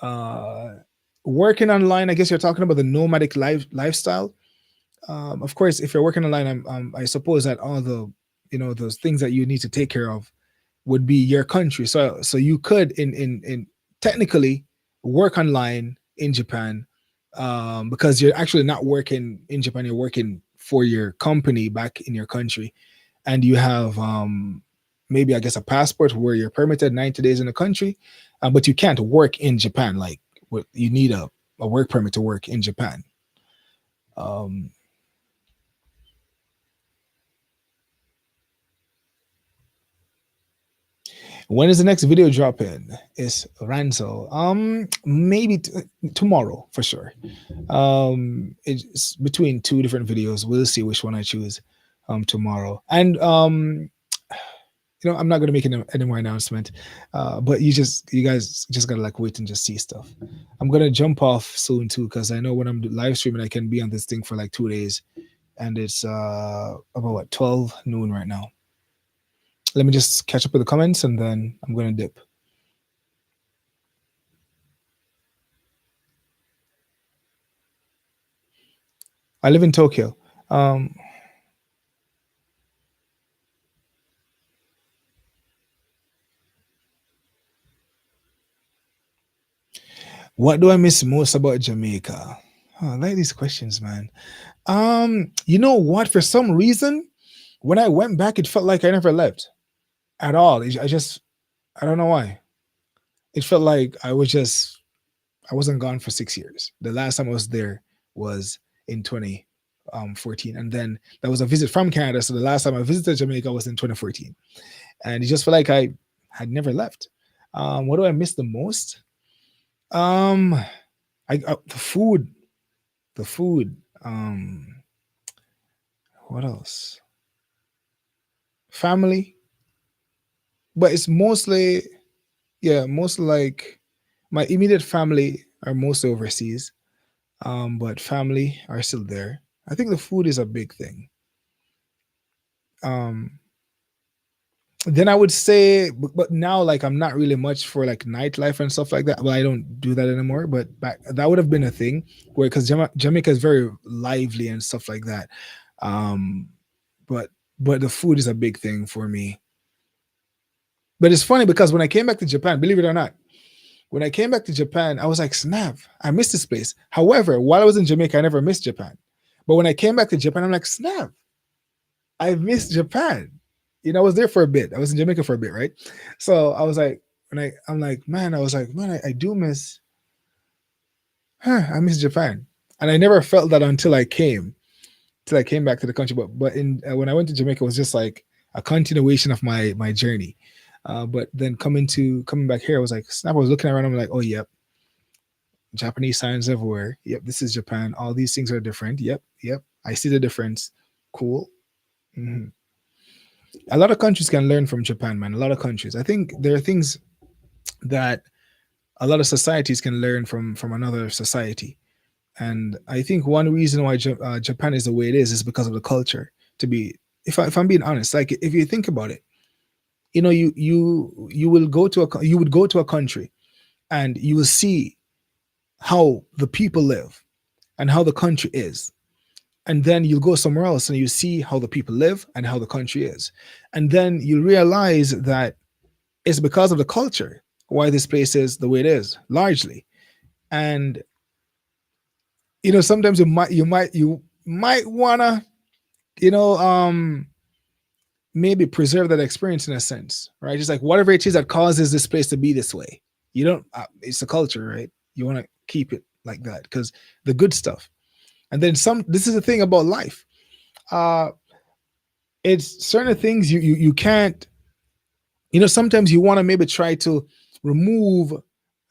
Uh, Working online, I guess you're talking about the nomadic lifestyle. Of course, if you're working online, I suppose that all the those things that you need to take care of would be your country. So you could in technically work online in Japan, because you're actually not working in Japan. You're working for your company back in your country, and you have maybe, I guess, a passport where you're permitted 90 days in the country, but you can't work in Japan. Like, you need a work permit to work in Japan. Um, when is the next video drop in? Is Ranzo? Maybe tomorrow for sure. It's between two different videos. We'll see which one I choose tomorrow. And I'm not gonna make any more announcement. But you guys just gotta, like, wait and just see stuff. I'm gonna jump off soon too, because I know when I'm live streaming I can be on this thing for like 2 days, and it's about what, 12 noon right now. Let me just catch up with the comments, and then I'm gonna dip. I live in Tokyo. Um, what do I miss most about Jamaica? Oh, I like these questions, man. You know what? For some reason, when I went back, it felt like I never left at all. I don't know why. It felt like I wasn't gone for 6 years. The last time I was there was in 2014, and then that was a visit from Canada. So the last time I visited Jamaica was in 2014, and it just felt like I had never left. What do I miss the most? Um, the food, the food. What else? Family, but it's mostly, yeah, mostly like my immediate family are mostly overseas. But family are still there. I think the food is a big thing. Um, then I would say, but now like I'm not really much for like nightlife and stuff like that. Well, I don't do that anymore. But back that would have been a thing where because Jamaica is very lively and stuff like that. Um, but the food is a big thing for me. But it's funny because when I came back to Japan, believe it or not, when I came back to Japan, I was like, snap, I missed this place. However, while I was in Jamaica, I never missed Japan. But when I came back to Japan, I'm like, snap, I missed Japan. You know, I was there for a bit. I was in Jamaica for a bit, right? So I was like, I'm like, man, I was like, man, I do miss, I miss Japan. And I never felt that till I came back to the country. But in when I went to Jamaica, it was just like a continuation of my journey. But then coming back here, I was like, snap. I was looking around. I'm like, oh yep, Japanese signs everywhere. Yep, this is Japan. All these things are different. Yep, yep. I see the difference. Cool. Mhm. A lot of countries can learn from Japan, man. A lot of countries. I think there are things that a lot of societies can learn from another society. And I think one reason why Japan is the way it is because of the culture. To be, if I'm being honest, like if you think about it, you know, you will go to you would go to a country and you will see how the people live and how the country is, and then you'll go somewhere else and you see how the people live and how the country is, and then you realize that it's because of the culture why this place is the way it is largely. And you know, sometimes you might wanna, you know, maybe preserve that experience in a sense, right? Just like whatever it is that causes this place to be this way, you don't it's the culture, right? You want to keep it like that because the good stuff. And then some, this is the thing about life, uh it's certain things you can't, you know, sometimes you want to maybe try to remove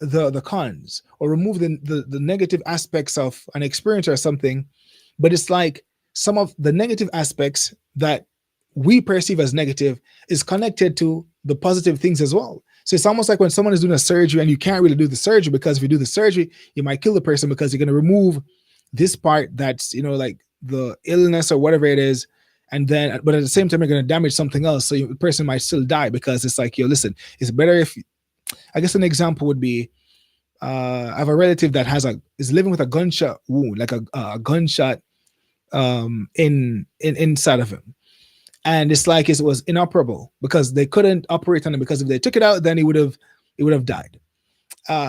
the cons or remove the negative aspects of an experience or something, but it's like some of the negative aspects that we perceive as negative is connected to the positive things as well. So it's almost like when someone is doing a surgery and you can't really do the surgery because if you do the surgery you might kill the person because you're going to remove this part that's, you know, like the illness or whatever it is, and then but at the same time you're going to damage something else, so the person might still die because it's like, yo, listen, it's better if, I guess an example would be, I have a relative that is living with a gunshot wound, like a gunshot in inside of him, and it's like it was inoperable because they couldn't operate on him because if they took it out then he would have died.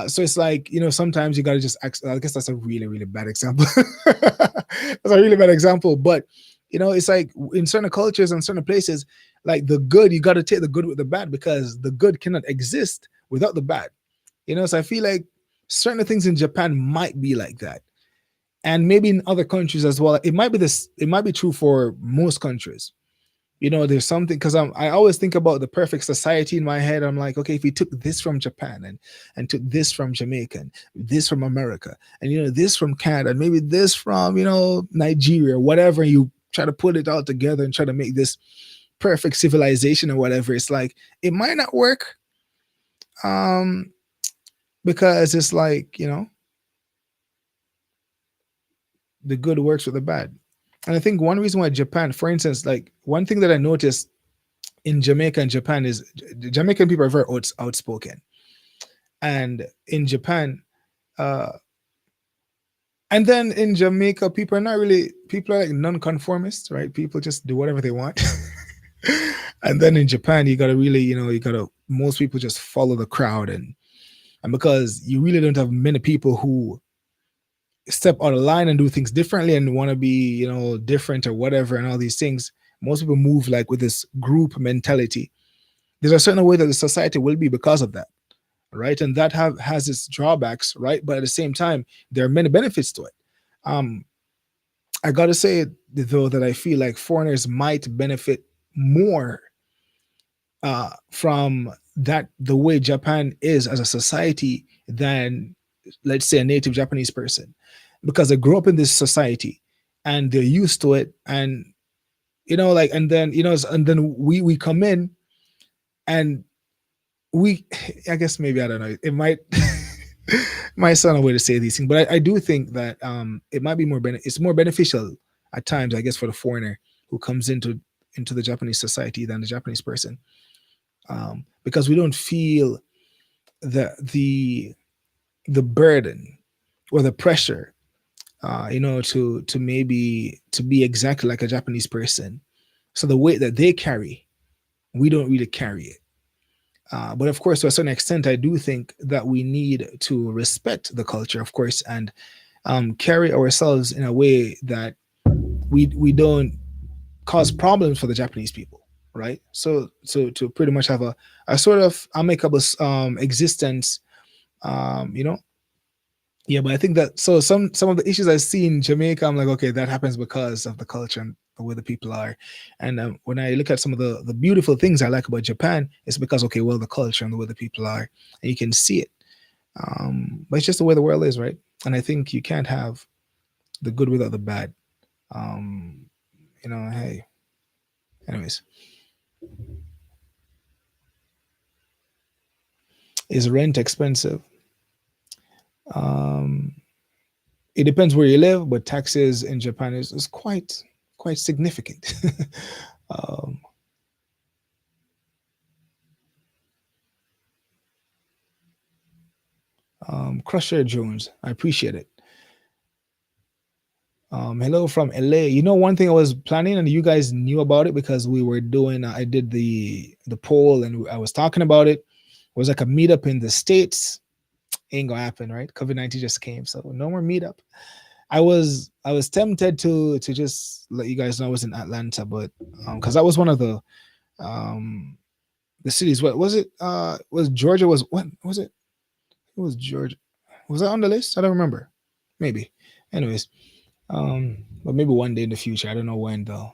So it's like, you know, sometimes you got to just I guess that's a really really bad example. That's a really bad example, but you know, it's like in certain cultures and certain places, like the good, you got to take the good with the bad because the good cannot exist without the bad. You know, so I feel like certain things in Japan might be like that, and maybe in other countries as well. It might be this. It might be true for most countries. You know, there's something because I always think about the perfect society in my head. I'm like, okay, if we took this from Japan and took this from Jamaica and this from America and, you know, this from Canada and maybe this from, you know, Nigeria, whatever, you try to put it all together and try to make this perfect civilization or whatever, it's like it might not work, um because it's like, you know, the good works with the bad. And I think one reason why Japan, for instance, like one thing that I noticed in Jamaica and Japan is Jamaican people are very outspoken, and in Japan, uh, And then in Jamaica, people are like non-conformists, right? People just do whatever they want. And then in Japan, you gotta really, you gotta most people just follow the crowd, and because you really don't have many people who step out of line and do things differently and want to be, different or whatever and all these things. Most people move like with this group mentality. There's a certain way that the society will be because of that, right? And that has its drawbacks, right? But at the same time, there are many benefits to it. Um, I gotta say though that I feel like foreigners might benefit more from that the way Japan is as a society than, let's say, a native Japanese person, because they grew up in this society and they're used to it, and like, and then and then we come in and we, I guess maybe I don't know, it might might sound a way to say these things, but I do think that it might be it's more beneficial at times, I guess, for the foreigner who comes into the Japanese society than the Japanese person, because we don't feel the the burden or the pressure, to maybe to be exactly like a Japanese person. So the weight that they carry, we don't really carry it. But of course, to a certain extent, I do think that we need to respect the culture, of course, and carry ourselves in a way that we don't cause problems for the Japanese people, right? So to pretty much have a sort of amicable existence, you know. Yeah, but I think that, so some of the issues I see in Jamaica, I'm like, okay, that happens because of the culture and the way the people are. And when I look at some of the beautiful things I like about Japan, it's because, okay, well, the culture and the way the people are, and you can see it. But it's just the way the world is, right? And I think you can't have the good without the bad. Um, hey, anyways, is rent expensive? Um, it depends where you live, but taxes in Japan is quite significant. um, Crusher Jones, I appreciate it. Hello from LA. One thing I was planning, and you guys knew about it because we were doing. I did the poll, and I was talking about it. It was like a meetup in the states. Ain't gonna happen, right? COVID-19 just came, so no more meetup. I was tempted to just let you guys know I was in Atlanta, but because that was one of um the cities. What was it? Was Georgia, was what was it? It was Georgia. Was that on the list? I don't remember. Maybe. Anyways, but maybe one day in the future. I don't know when though.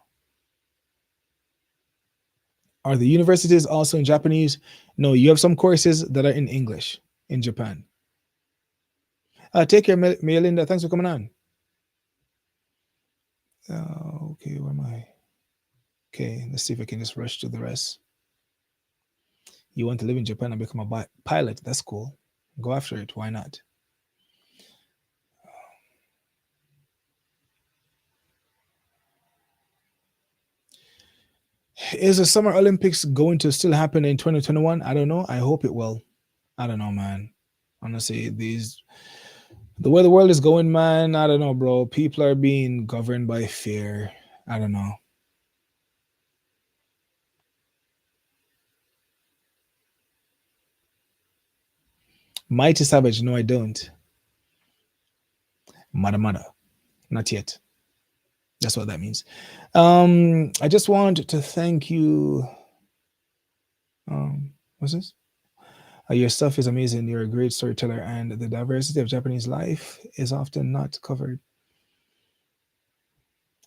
Are the universities also in Japanese? No, you have some courses that are in English in Japan. Take care, Melinda. Thanks for coming on. Okay, where am I? Okay, let's see if I can just rush to the rest. You want to live in Japan and become a pilot? That's cool. Go after it. Why not? Is the Summer Olympics going to still happen in 2021? I don't know. I hope it will. I don't know, man. Honestly, the way the world is going, man, I don't know, bro. People are being governed by fear. I don't know. Mighty Savage, no, I don't. Mada. Not yet. That's what that means. I just want to thank you. What's this? Your stuff is amazing. You're a great storyteller, and the diversity of Japanese life is often not covered.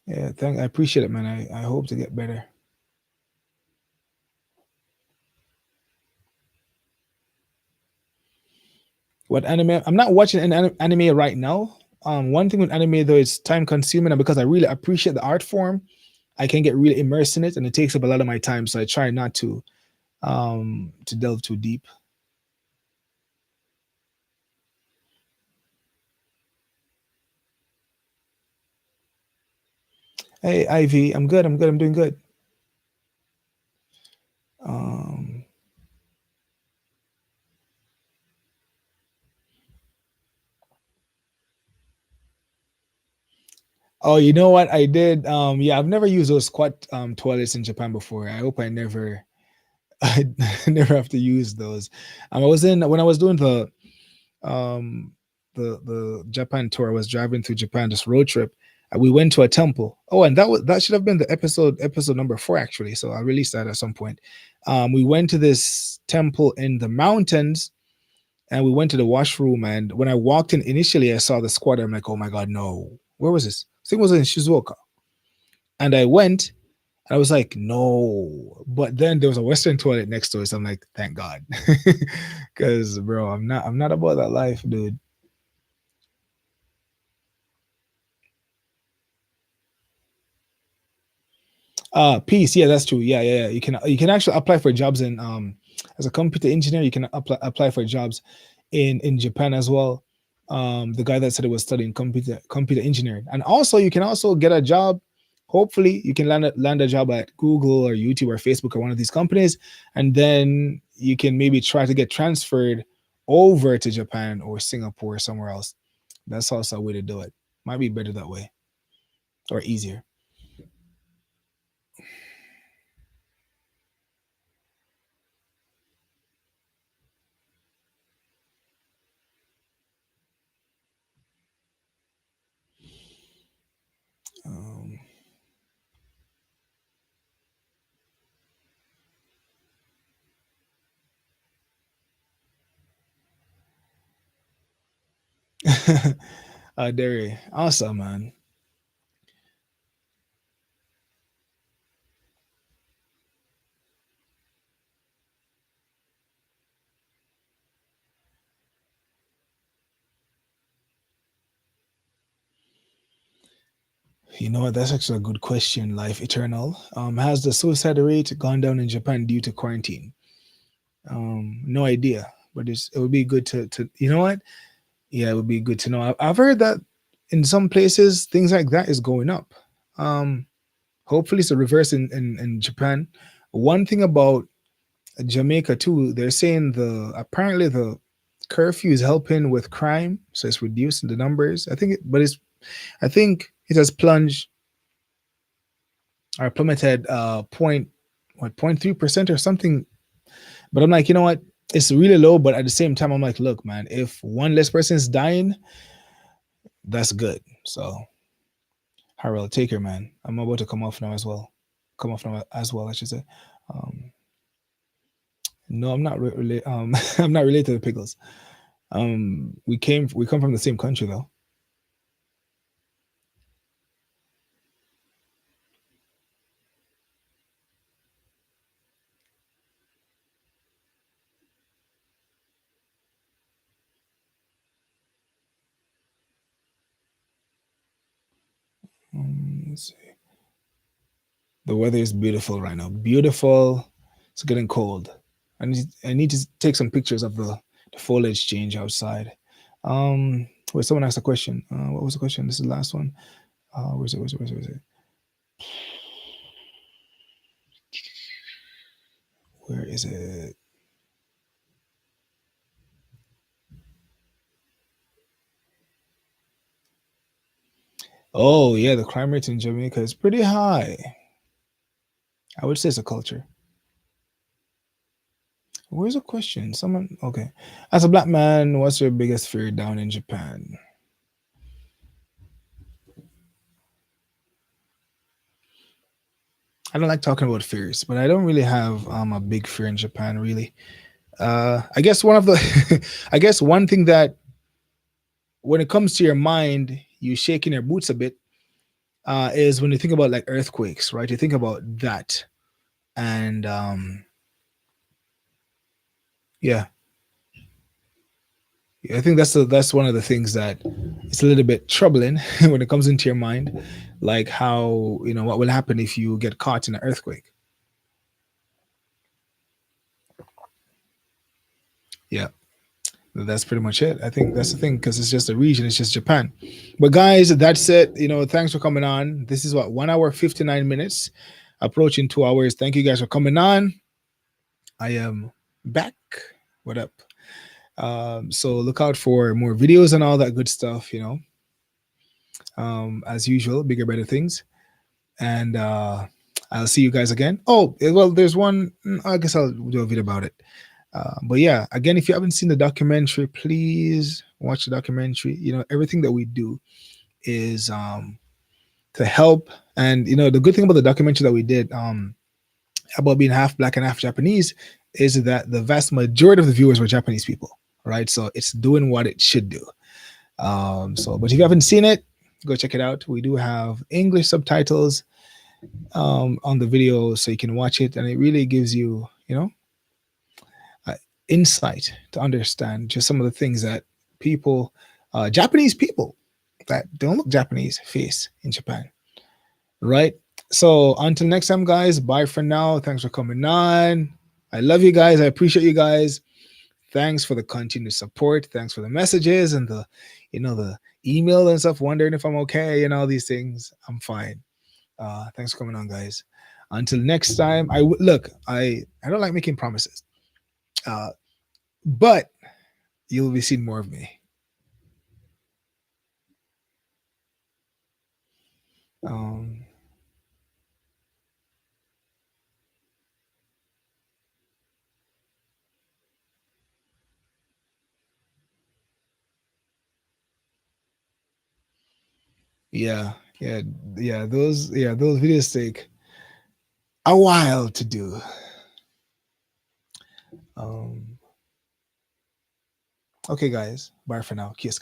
Yeah, I appreciate it, man. I hope to get better. What anime? I'm not watching an anime right now. One thing with anime though, it's time consuming, and because I really appreciate the art form, I can get really immersed in it, and it takes up a lot of my time. So I try not to delve too deep. Hey, Ivy, I'm good. I'm good. I'm doing good. Um, Oh, you know what I did? Yeah, I've never used those squat toilets in Japan before. I hope I never I never have to use those. I was in when I was doing um the Japan tour. I was driving through Japan, this road trip. And we went to a temple. Oh, and that should have been the episode number 4 actually. So I released that at some point. We went to this temple in the mountains, and we went to the washroom. And when I walked in initially, I saw the squatter. I'm like, oh my god, no! Where was this? I think it was in Shizuoka. And I went, I was like, no. But then there was a Western toilet next to it. So I'm like, thank God. Cause bro, I'm not about that life, dude. Peace. Yeah, that's true. Yeah. You can actually apply for jobs in as a computer engineer, you can apply for jobs in Japan as well. The guy that said he was studying computer engineering. And also you can also get a job. Hopefully you can land a job at Google or YouTube or Facebook or one of these companies, and then you can maybe try to get transferred over to Japan or Singapore or somewhere else. That's also a way to do it. Might be better that way or easier. Um, Derry, awesome, man. You know what? That's actually a good question. Life eternal. Has the suicide rate gone down in Japan due to quarantine? No idea, but it would be good to you know what? Yeah, it would be good to know. I've heard that in some places things like that is going up. Um, Hopefully it's a reverse in Japan. One thing about Jamaica too, they're saying the apparently the curfew is helping with crime, so it's reducing the numbers. I think it has plunged or plummeted point what 0.3% or something. But I'm like, you know what? It's really low, but at the same time, I'm like, look, man, if one less person is dying, that's good. So Harold, take care, man. I'm about to come off now as well. Come off now as well, I should say. Um, no, I'm not I'm not related to Pickles. We come from the same country though. Let's see. The weather is beautiful right now. Beautiful. It's getting cold. I need to take some pictures of the foliage change outside. Wait, someone asked a question. What was the question? This is the last one. Where's it? Where's it? Where's it? Where's it? Where is it? Oh yeah, the crime rate in Jamaica is pretty high. I would say it's a culture. Where's the question? Someone okay. As a black man, what's your biggest fear down in Japan? I don't like talking about fears, but I don't really have a big fear in Japan really. I guess one of the I guess one thing that when it comes to your mind, you shaking your boots a bit, is when you think about like earthquakes, right? You think about that. And yeah, I think that's one of the things that it's a little bit troubling when it comes into your mind, like how what will happen if you get caught in an earthquake. Yeah, that's pretty much it. I think that's the thing because it's just a region, it's just Japan. But guys, that's it. Thanks for coming on. This is what 1 hour 59 minutes, approaching 2 hours. Thank you guys for coming on. I am back. What up? So look out for more videos and all that good stuff. As usual, bigger, better things. And I'll see you guys again. Oh, well, there's one. I guess I'll do a video about it. But yeah, again, if you haven't seen the documentary, please watch the documentary. Everything that we do is to help. And the good thing about the documentary that we did about being half black and half Japanese is that the vast majority of the viewers were Japanese people, right? So it's doing what it should do. But if you haven't seen it, go check it out. We do have English subtitles on the video, so you can watch it, and it really gives you, uh, insight to understand just some of the things that people, Japanese people that don't look Japanese, face in Japan, right? So until next time, guys, bye for now. Thanks for coming on. I love you guys. I appreciate you guys. Thanks for the continued support. Thanks for the messages and the email and stuff, wondering if I'm okay and all these things. I'm fine. Thanks for coming on, guys. Until next time, look. I don't like making promises, uh, but you'll be seeing more of me. Um, yeah, yeah, those videos take a while to do. Um, okay, guys, bye for now. Kiss